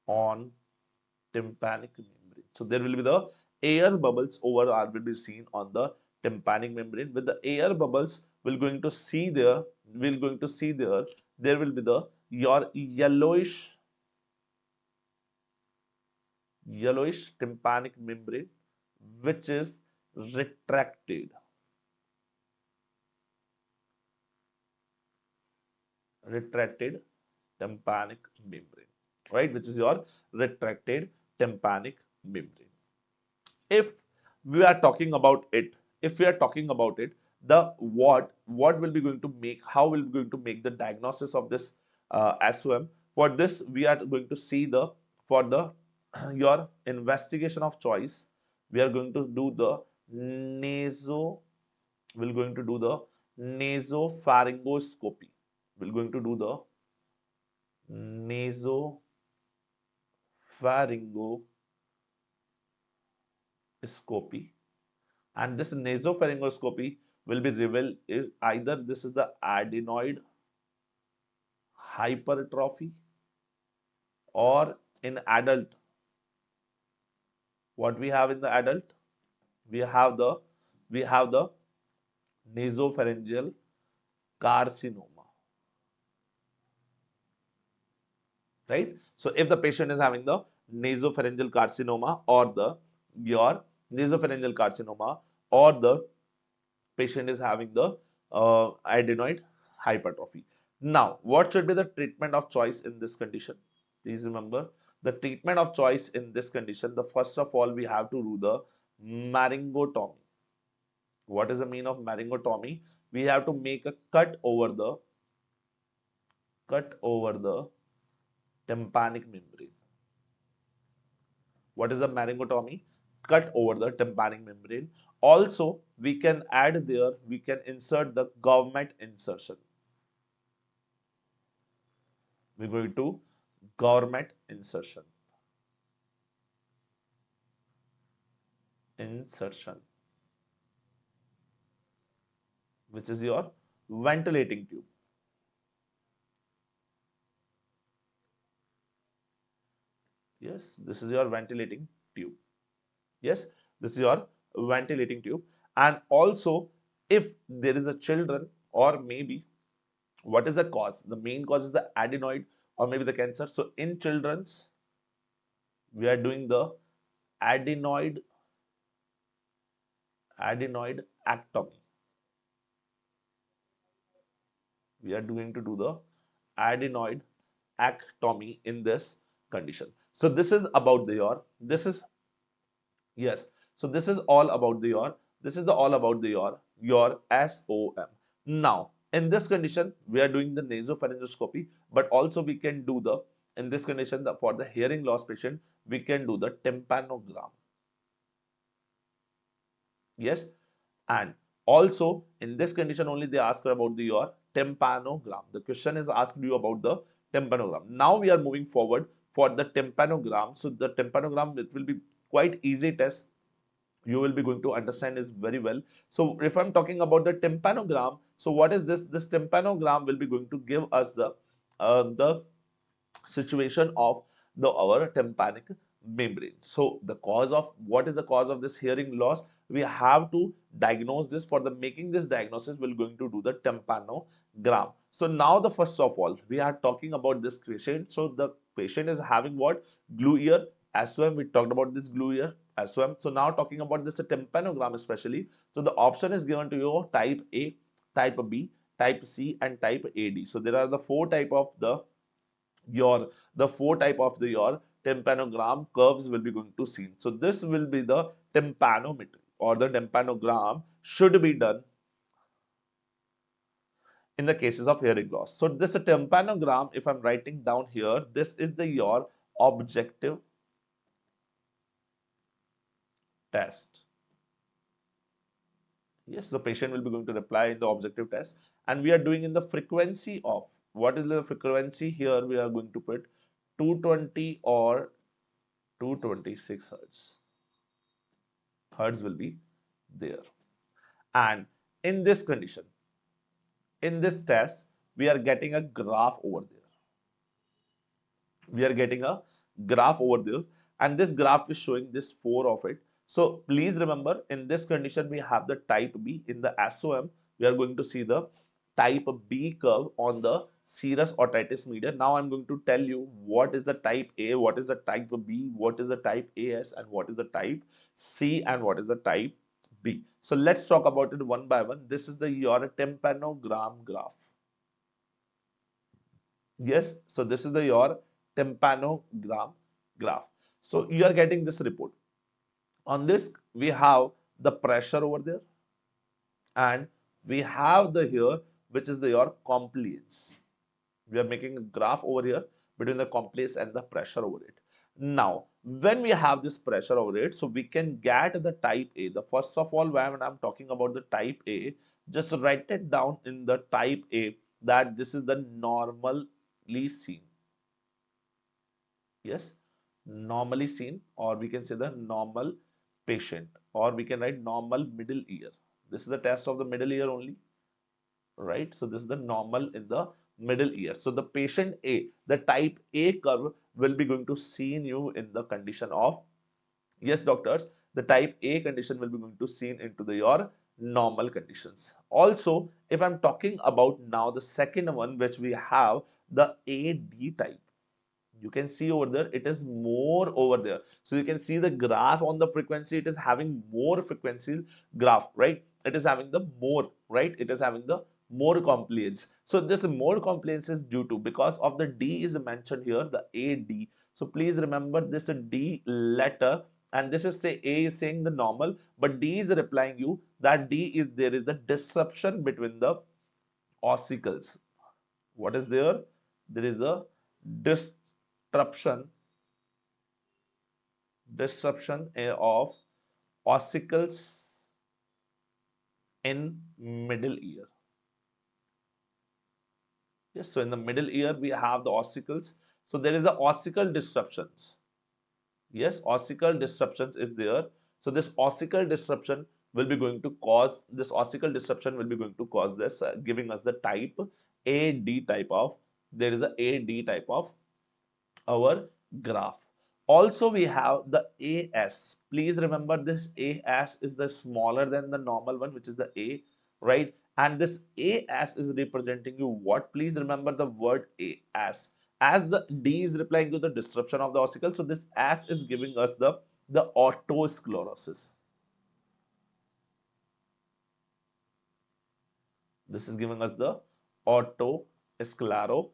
on tympanic membrane. So there will be the air bubbles over are will be seen on the tympanic membrane. With the air bubbles, we're going to see there. We're going to see there. There will be the your yellowish tympanic membrane, which is retracted. Retracted tympanic membrane, right? Which is your retracted tympanic membrane. If we are talking about it, the what will be going to make, how will be going to make the diagnosis of this SOM? For this, we are going to see the for the your investigation of choice. We are going to do the naso. We're going to do the nasopharyngoscopy. We're going to do the nasopharyngoscopy, and this nasopharyngoscopy will be revealed if either this is the adenoid hypertrophy or in adult. What we have in the adult? We have the nasopharyngeal carcinoma, right? So if the patient is having the nasopharyngeal carcinoma or the your nasopharyngeal carcinoma, or the patient is having the adenoid hypertrophy. Now, what should be the treatment of choice in this condition? Please remember the treatment of choice in this condition. The first of all, we have to do the maryngotomy. What is the mean of maryngotomy? We have to make a cut over the tympanic membrane. What is a maryngotomy? cut over the tympanic membrane. Also, we can add there, we can insert the government insertion. We're going to government insertion, which is your ventilating tube. Yes, this is your ventilating tube. Yes, this is your ventilating tube. And also, if there is a children, or maybe what is the cause? The main cause is the adenoid or maybe the cancer. So in children's, we are doing the adenoid adenoidectomy. We are going to do the adenoidectomy in this condition. So this is about the your, this is, yes, so this is all about the your, this is the all about the your SOM. Now in this condition we are doing the nasopharyngoscopy, but also we can do the, in this condition for the hearing loss patient we can do the tympanogram. Yes, and also in this condition only they ask about the your tympanogram. The question is asked you about the tympanogram. Now we are moving forward for the tympanogram. So the tympanogram, it will be quite easy test, you will be going to understand is very well. So if I'm talking about the tympanogram, so what is this? This tympanogram will be going to give us the situation of the our tympanic membrane. So the cause of, what is the cause of this hearing loss? We have to diagnose this. For the making this diagnosis, we're going to do the tympanogram. So now the first of all, we are talking about this patient. So the patient is having what? Glue ear, SOM. We talked about this glue ear, SOM. So now talking about this tympanogram especially. So the option is given to you: type A, type B, type C, and type AD. So there are the four type of the four type of your tympanogram curves will be going to see. So this will be the tympanometry, or the tympanogram should be done in the cases of hearing loss. So this tympanogram, if I'm writing down here, this is the your objective test. Yes, the patient will be going to reply in the objective test, and we are doing in the frequency of, what is the frequency here? We are going to put 220 or 226 hertz. Hertz will be there. And in this condition, in this test, we are getting a graph over there. We are getting a graph over there, and this graph is showing this four of it. So please remember, in this condition, we have the type B. In the SOM, we are going to see the type B curve on the serous otitis media. Now I'm going to tell you what is the type A, what is the type B, what is the type AS, and what is the type C, and what is the type B. So let's talk about it one by one. This is the your tympanogram graph. Yes, so this is the your tympanogram graph. So you are getting this report. On this, we have the pressure over there, and we have the here, which is the your compliance. We are making a graph over here between the compliance and the pressure over it. Now, when we have this pressure over it, so we can get the type A. The first of all, when I'm talking about the type A, just write it down in the type A that this is the normally seen. Yes, normally seen, or we can say the normal patient, or we can write normal middle ear. This is the test of the middle ear only, right? So this is the normal in the middle ear. So the patient A, the type A curve will be going to seen you in the condition of, yes doctors, the type A condition will be going to seen into the your normal conditions. Also, if I'm talking about now the second one, which we have the AD type, you can see over there it is more over there. So you can see the graph on the frequency, it is having more frequency graph, right? It is having the more, right? It is having the more compliance. So this more compliance is due to, because of the D is mentioned here, the AD. So please remember this D letter, and this is say A is saying the normal, but D is replying you that D is, there is the disruption between the ossicles. What is there? There is a disruption of ossicles in middle ear. Yes, so in the middle ear we have the ossicles. So there is the ossicle disruptions. Yes, ossicle disruptions is there. So this ossicle disruption will be going to cause this ossicle disruption will be going to cause this giving us the type AD type of there is a AD type of our graph. Also, we have the AS. Please remember this AS is the smaller than the normal one, which is the A, right? And this AS is representing you what? Please remember the word AS. As the D is replying to the disruption of the ossicle, so this S is giving us the autosclerosis. This is giving us the autosclerosis.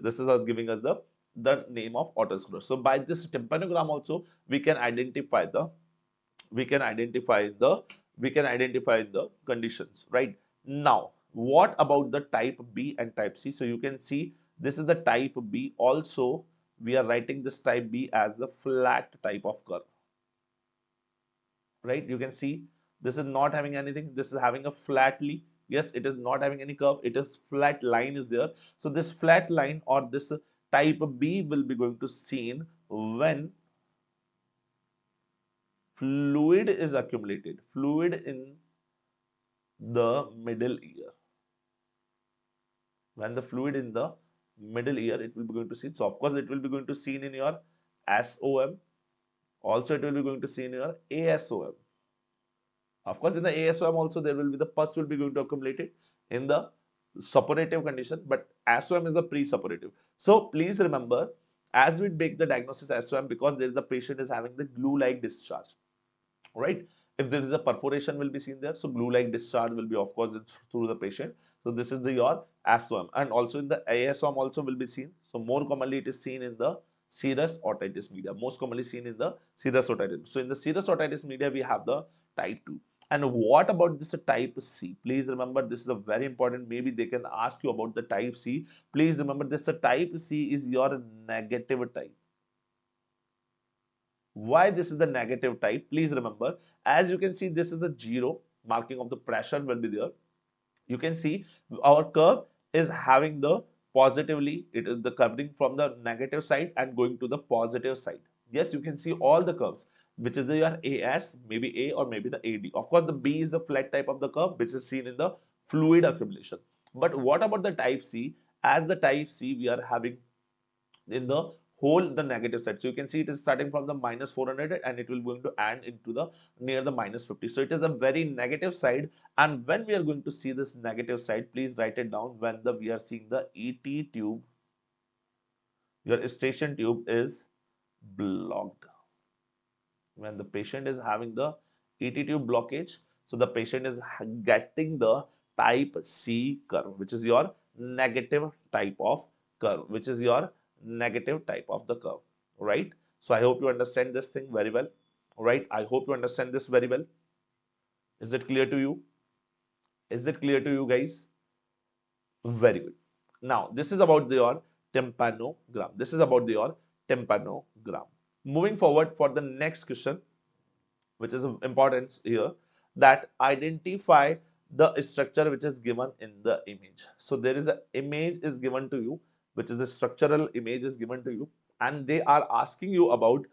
This is giving us the name of autosclerosis. So by this tympanogram also we can identify the we can identify the we can identify the conditions. Right now, what about the type B and type C? So you can see this is the type B. Also, we are writing this type B as the flat type of curve. Right, you can see this is not having anything, this is having a flatly, yes, it is not having any curve, it is flat line is there. So this flat line or this type B will be going to seen when fluid is accumulated, fluid in the middle ear. When the fluid in the middle ear, it will be going to see, so of course it will be going to seen in your SOM, also it will be going to see in your ASOM. Of course, in the ASOM also there will be the pus will be going to accumulate it in the suppurative condition, but ASOM is the pre-suppurative. So please remember, as we make the diagnosis ASOM, because there is the patient is having the glue-like discharge, right? If there is a perforation will be seen there, so glue-like discharge will be of course through the patient. So this is the your ASOM, and also in the ASOM also will be seen. So more commonly it is seen in the serous otitis media, most commonly seen in the serous otitis. So in the serous otitis media we have the type 2. And what about this type C? Please remember this is a very important. Maybe they can ask you about the type C. Please remember this type C is your negative type. Why this is the negative type? Please remember, as you can see, this is the zero marking of the pressure will be there. You can see our curve is having the positively, it is the curving from the negative side and going to the positive side. Yes, you can see all the curves, which is the your AS, maybe A or maybe the AD. Of course, the B is the flat type of the curve, which is seen in the fluid accumulation. But what about the type C? As the type C, we are having in the whole the negative side. So you can see it is starting from the minus 400 and it will going to end into the near the minus 50. So it is a very negative side. And when we are going to see this negative side, please write it down. When we are seeing the ET tube, your eustachian tube is blocked. When the patient is having the ET tube blockage, so the patient is getting the type C curve, which is your negative type of curve, which is your negative type of the curve, right? So I hope you understand this thing very well, right? I hope you understand this very well. Is it clear to you? Is it clear to you guys? Very good. Now, this is about your tympanogram. This is about your tympanogram. Moving forward for the next question, which is of importance here, that identify the structure which is given in the image. So there is an image is given to you, which is a structural image is given to you, and they are asking you about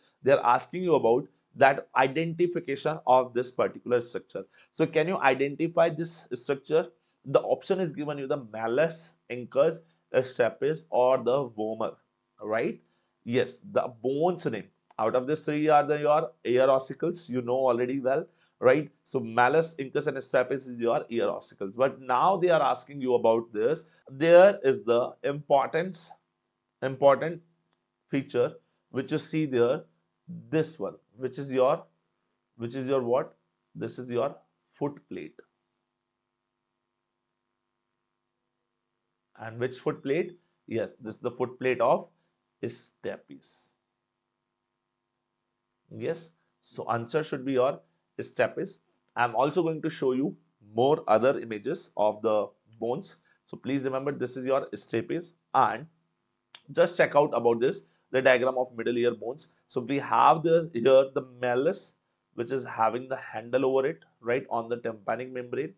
that identification of this particular structure. So can you identify this structure? The option is given you the malus, incus, stapes, or the vomer, right? Yes, the bones name. Out of these three are the your ear ossicles, you know already well, right? So malus, incus, and stapes is your ear ossicles. But now they are asking you about this. There is the important feature which you see there. This one, which is your what? This is your foot plate. And which foot plate? Yes, this is the foot plate of stapes. Yes, so answer should be your stapes. I'm also going to show you more other images of the bones. So please remember this is your stapes, and just check out about this the diagram of middle ear bones. So we have the here the malleus, which is having the handle over it, right, on the tympanic membrane,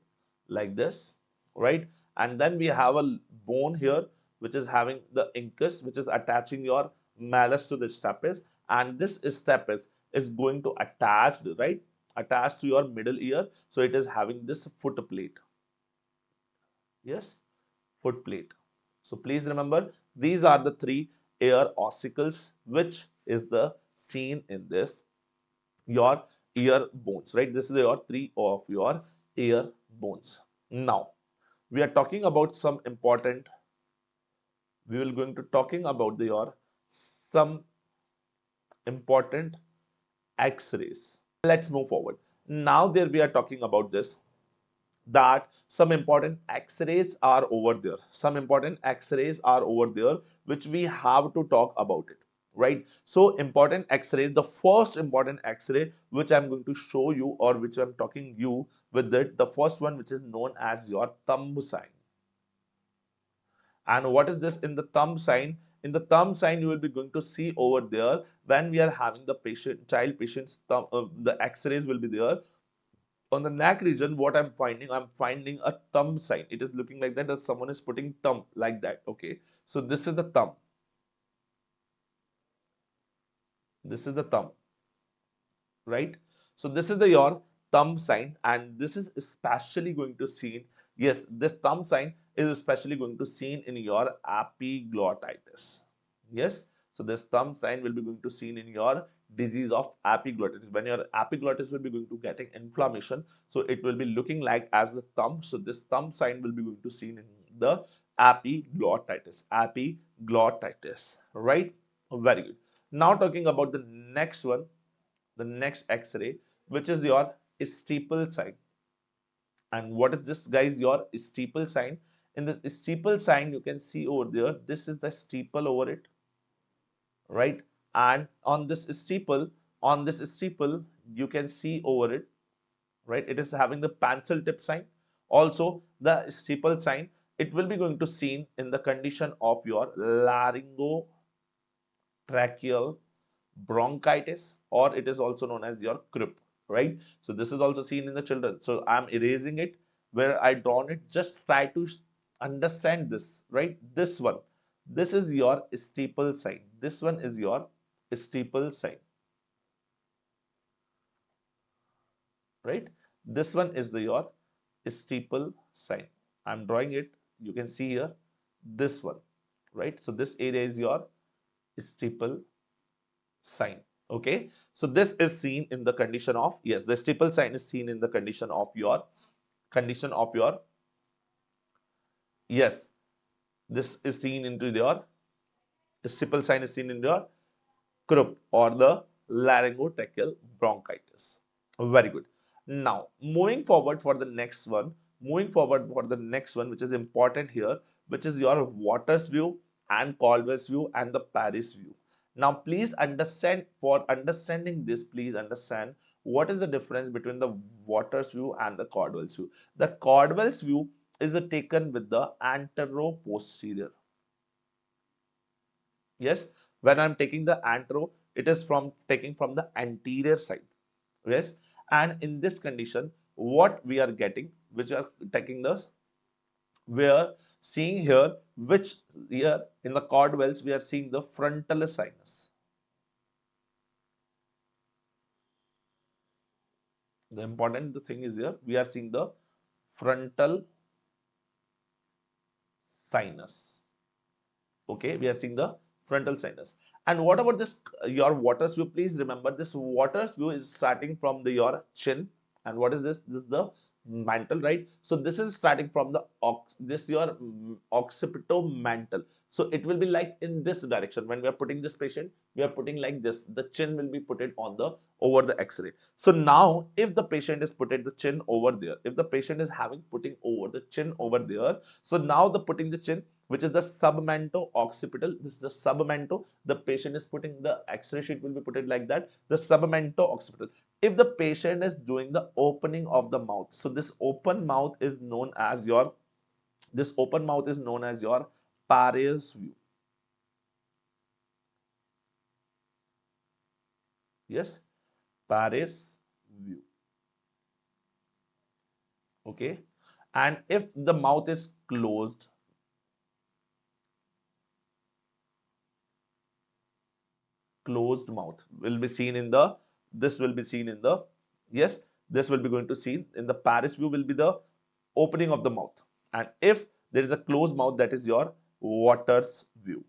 like this, right? And then we have a bone here, which is having the incus, which is attaching your malleus to the stapes, and this stapes is going to attach, right, attached to your middle ear. So it is having this foot plate. Yes, foot plate. So please remember, these are the three ear ossicles, which is the seen in this your ear bones, right? This is your three of your ear bones. Now we are talking about some important. We will going to talking about your some important X-rays. Let's move forward. Now there we are talking about this, that some important X-rays are over there. Some important X-rays are over there, which we have to talk about it, right? So important X-rays, the first important X-ray which I'm going to show you, or which I'm talking you with it, the first one, which is known as your thumb sign. And what is this in the thumb sign? In the thumb sign, you will be going to see over there, when we are having the patient, child patient's thumb, the X-rays will be there. On the neck region, what I'm finding a thumb sign. It is looking like that someone is putting thumb like that. Okay, so this is the thumb. This is the thumb, right? So this is the your thumb sign, and this is especially going to seen. Yes, this thumb sign is especially going to seen in your epiglottitis. Yes, so this thumb sign will be going to seen in your disease of epiglottitis. When your epiglottis will be going to getting inflammation, so it will be looking like as the thumb. So this thumb sign will be going to seen in the epiglottitis. Epiglottitis, right? Very good. Now talking about the next one, the next X-ray, which is your steeple sign. And what is this, guys? Your steeple sign. In this steeple sign, you can see over there, this is the steeple over it, right? And on this steeple, you can see over it, right? It is having the pencil tip sign. Also, the steeple sign, it will be going to seen in the condition of your laryngotracheal bronchitis, or it is also known as your croup, right? So this is also seen in the children. So I'm erasing it where I drawn it. Just try to understand this, right? This one, this is your steeple sign. This one is your steeple sign, right? This one is the your steeple sign. I'm drawing it. You can see here this one, right? So this area is your steeple sign. Okay, so this is seen in the condition of, yes, the steeple sign is seen in the condition of your, yes, this is seen into your steeple sign is seen in your croup or the laryngotracheal bronchitis. Very good. Now moving forward for the next one, which is important here, which is your Waters view and Caldwell's view and the Paris view. Now please understand, for understanding this, please understand what is the difference between the Waters view and the Caldwell's view. The Caldwell's view is taken with the antero-posterior. Yes, when I'm taking the antero, it is from taking from the anterior side. Yes, and in this condition, what we are getting, which are taking this, we are seeing here, which here in the Caldwell's, we are seeing the frontal sinus. The important thing is here, we are seeing the frontal sinus. Okay, we are seeing the frontal sinus. And what about this your Waters view? Please remember, this Waters view is starting from the your chin. And what is this? This is the mantle, right? So this is starting from the this your occipitomantle. So it will be like in this direction. When we are putting this patient, we are putting like this. The chin will be put it on the over the X-ray. So now, if the patient is putting the chin over there, if the patient is having putting over the chin over there, so now the putting the chin, which is the submanto occipital. This is the submanto. The patient is putting the X-ray sheet will be put it like that. The submanto occipital. If the patient is doing the opening of the mouth, so this open mouth is known as your Paris view. Yes, Paris view. Okay, and if the mouth is closed mouth will be seen in the, this will be seen in the, yes, this will be going to see in the Paris view will be the opening of the mouth, and if there is a closed mouth, that is your Waters view.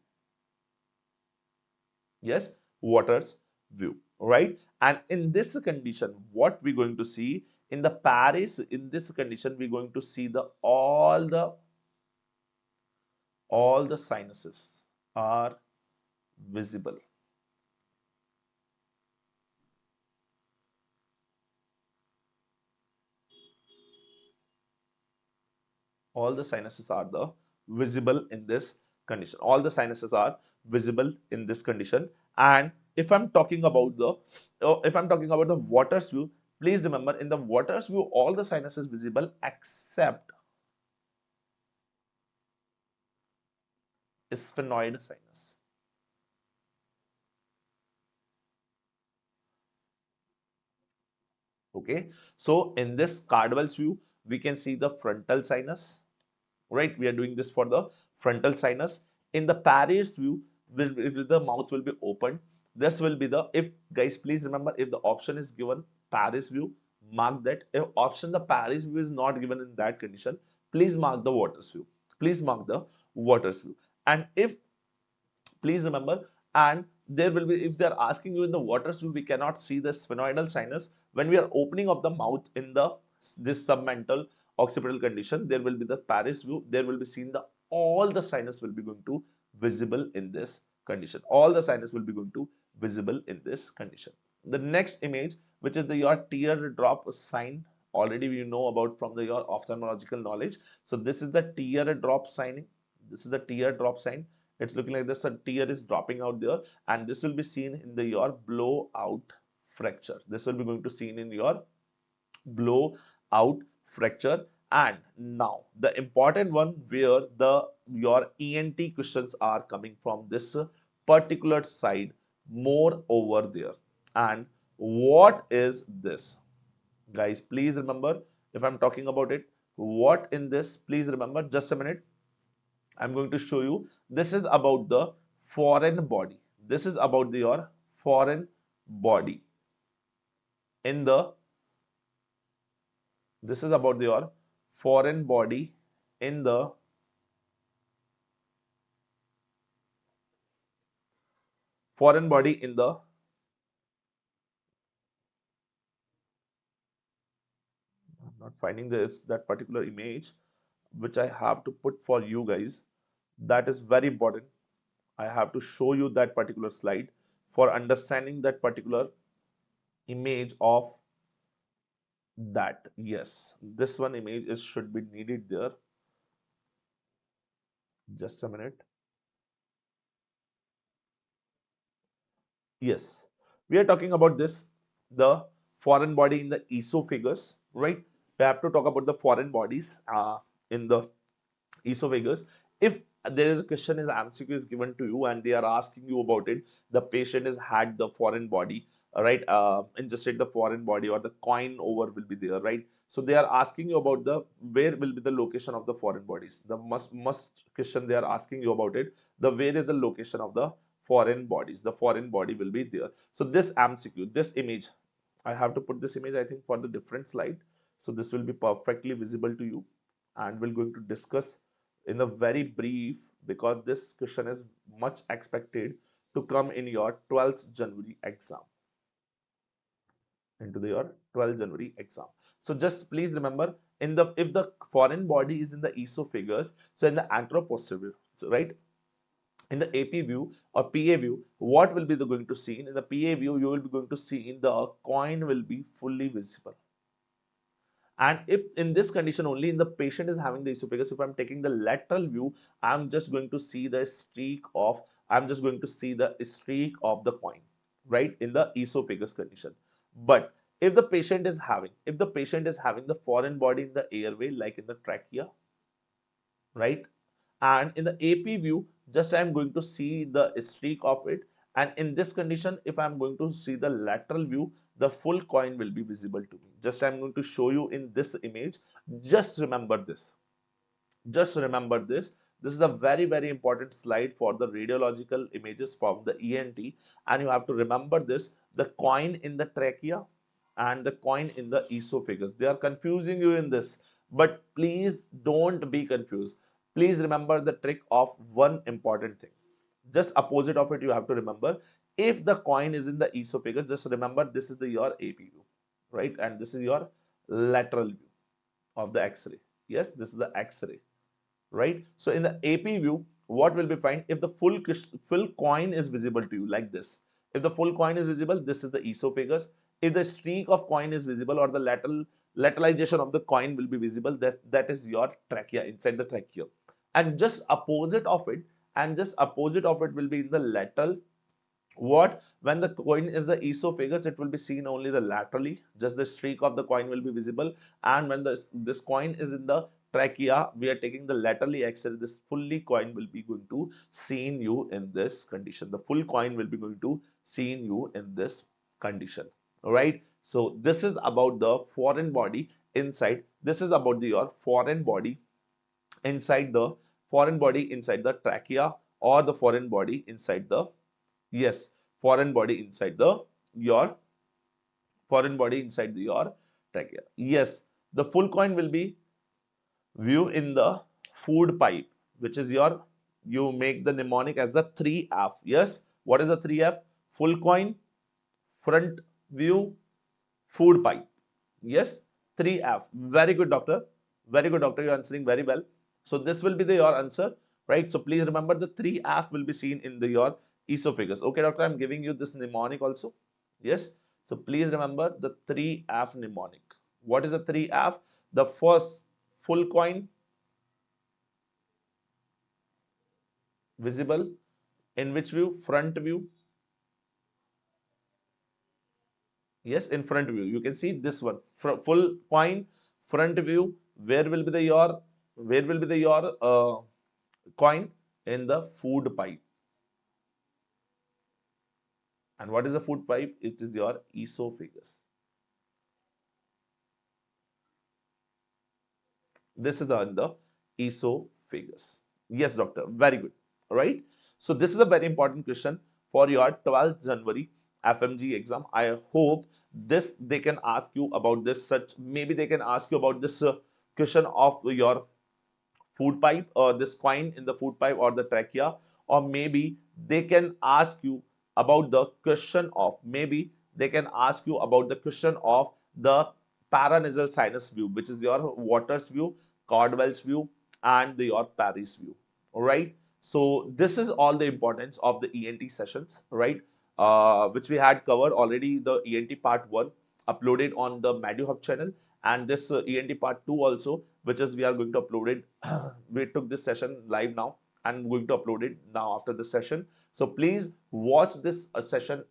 Yes, Waters view, right? And in this condition, what we're going to see in the Paris, in this condition, we're going to see the all the sinuses are visible. All the sinuses are the visible in this condition. All the sinuses are visible in this condition. And if I'm talking about the Waters view, please remember in the Waters view all the sinuses visible except sphenoid sinus. Okay, so in this Cardwell's view we can see the frontal sinus, right? We are doing this for the frontal sinus. In the Paris view, the mouth will be open. This will be the, if guys please remember, if the option is given Paris view, mark that. If option the Paris view is not given in that condition, please mark the Waters view. Please mark the Waters view. And if, please remember, and there will be, if they are asking you in the Waters view, we cannot see the sphenoidal sinus. When we are opening of the mouth in the this submental occipital condition, there will be the Paris view, there will be seen the all the sinus will be going to visible in this condition. All the sinus will be going to visible in this condition. The next image, which is the your teardrop sign, already we know about from the your ophthalmological knowledge. So this is the teardrop signing. This is the teardrop sign. It's looking like this, a tear is dropping out there, and this will be seen in the your blowout fracture. This will be going to seen in your blowout fracture. And now the important one where the your ENT questions are coming from this particular side more over there. And what is this? Guys, please remember, if I'm talking about it, what in this, please remember, just a minute. I'm going to show you. This is about the foreign body. This is about your foreign body in the, this is about your foreign body in the foreign body in the, I'm not finding this that particular image which I have to put for you guys. That is very important. I have to show you that particular slide for understanding that particular image of that. Yes, this one image is should be needed there. Just a minute. Yes, we are talking about this, the foreign body in the esophagus, right? We have to talk about the foreign bodies in the esophagus. If there is a question is MCQ is given to you and they are asking you about it, the patient has had the foreign body, right? Ingested the foreign body or the coin over will be there, right? So they are asking you about the where will be the location of the foreign bodies. The must question they are asking you about it. The where is the location of the foreign bodies? The foreign body will be there. So this MCQ, this image, I have to put this image I think for the different slide. So this will be perfectly visible to you, and we're going to discuss in a very brief because this question is much expected to come in your 12th January exam. Into your 12th January exam. So just please remember, in the if the foreign body is in the esophagus, so in the anteroposterior, so right, in the AP view or PA view, what will be the going to see? In the PA view, you will be going to see in the coin will be fully visible. And if in this condition only in the patient is having the esophagus, if I'm taking the lateral view, I'm just going to see the streak of, I'm just going to see the streak of the coin, right, in the esophagus condition. But if the patient is having, if the patient is having the foreign body in the airway, like in the trachea, right, and in the AP view, just I'm going to see the streak of it. And in this condition, if I'm going to see the lateral view, the full coin will be visible to me. Just I'm going to show you in this image. Just remember this. Just remember this. This is a very, very important slide for the radiological images from the ENT. And you have to remember this, the coin in the trachea and the coin in the esophagus. They are confusing you in this, but please don't be confused. Please remember the trick of one important thing. Just opposite of it, you have to remember. If the coin is in the esophagus, just remember this is the your AP view, right? And this is your lateral view of the X-ray. Yes, this is the X-ray, right? So in the AP view, what will be fine if the full coin is visible to you like this. If the full coin is visible, this is the esophagus. If the streak of coin is visible or the lateralization of the coin will be visible, that is your trachea, inside the trachea. And just opposite of it, will be in the lateral. What? When the coin is the esophagus, it will be seen only the laterally, just the streak of the coin will be visible. And when this coin is in the trachea, we are taking the laterally axis, this fully coin will be going to seen you in this condition. The full coin will be going to seen you in this condition. All right. So this is about the foreign body inside. This is about your foreign body inside the trachea, or the foreign body inside the, yes, foreign body inside the your foreign body inside your trachea. Yes, the full coin will be view in the food pipe, which is your, you make the mnemonic as the 3F. Yes, what is the 3F? Full coin, front view, food pipe. Yes, 3F. Very good, doctor. Very good, doctor. You're answering very well. So this will be your answer, right? So please remember the 3F will be seen in your esophagus. Okay, doctor, I'm giving you this mnemonic also. Yes. So please remember the 3F mnemonic. What is the 3F? The first, full coin, visible. In which view? Front view. Yes, in front view. You can see this one. Full coin, front view. Where will be your coin? In the food pipe. And what is the food pipe? It is your esophagus. This is the esophagus. Yes, doctor. Very good. All right. So this is a very important question for your 12th January FMG exam. I hope this they can ask you about this. Such maybe they can ask you about this question of your food pipe, or this coin in the food pipe or the trachea, or maybe they can ask you about the question of, maybe they can ask you about the question of the paranasal sinus view, which is your Waters view, Caldwell's view, and your Paris view. All right. So this is all the importance of the ENT sessions, right? Which we had covered already, the ENT part 1 uploaded on the Meduhub channel, and this ENT part 2 also, which is we are going to upload it. We took this session live now and going to upload it now after the session. So please watch this session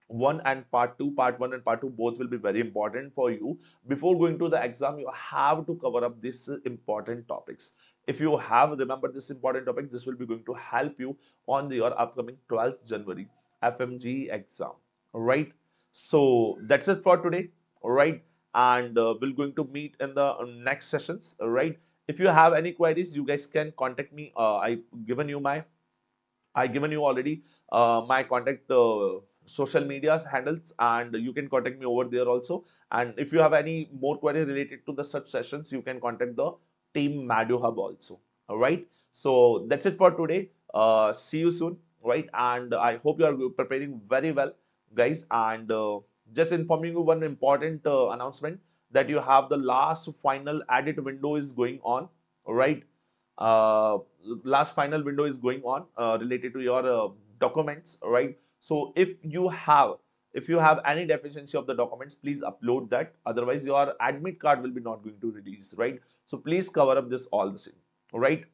1 and part 2. Part 1 and part 2 both will be very important for you. Before going to the exam, you have to cover up these important topics. If you have remembered this important topic, this will be going to help you on your upcoming 12th January FMG exam. All right. So that's it for today. All right. And we're going to meet in the next sessions. All right. If you have any queries, you guys can contact me. I given you already my contact social media handles, and you can contact me over there also. And if you have any more query related to the such sessions, you can contact the team Meduhub also. All right. So that's it for today. See you soon. Right. And I hope you are preparing very well, guys. And just informing you one important announcement, that you have the last final edit window is going on. All right. uh, Last final window is going on related to your documents, right? So if you have any deficiency of the documents, please upload that. Otherwise, your admit card will be not going to release, right? So please cover up this all the same, all right?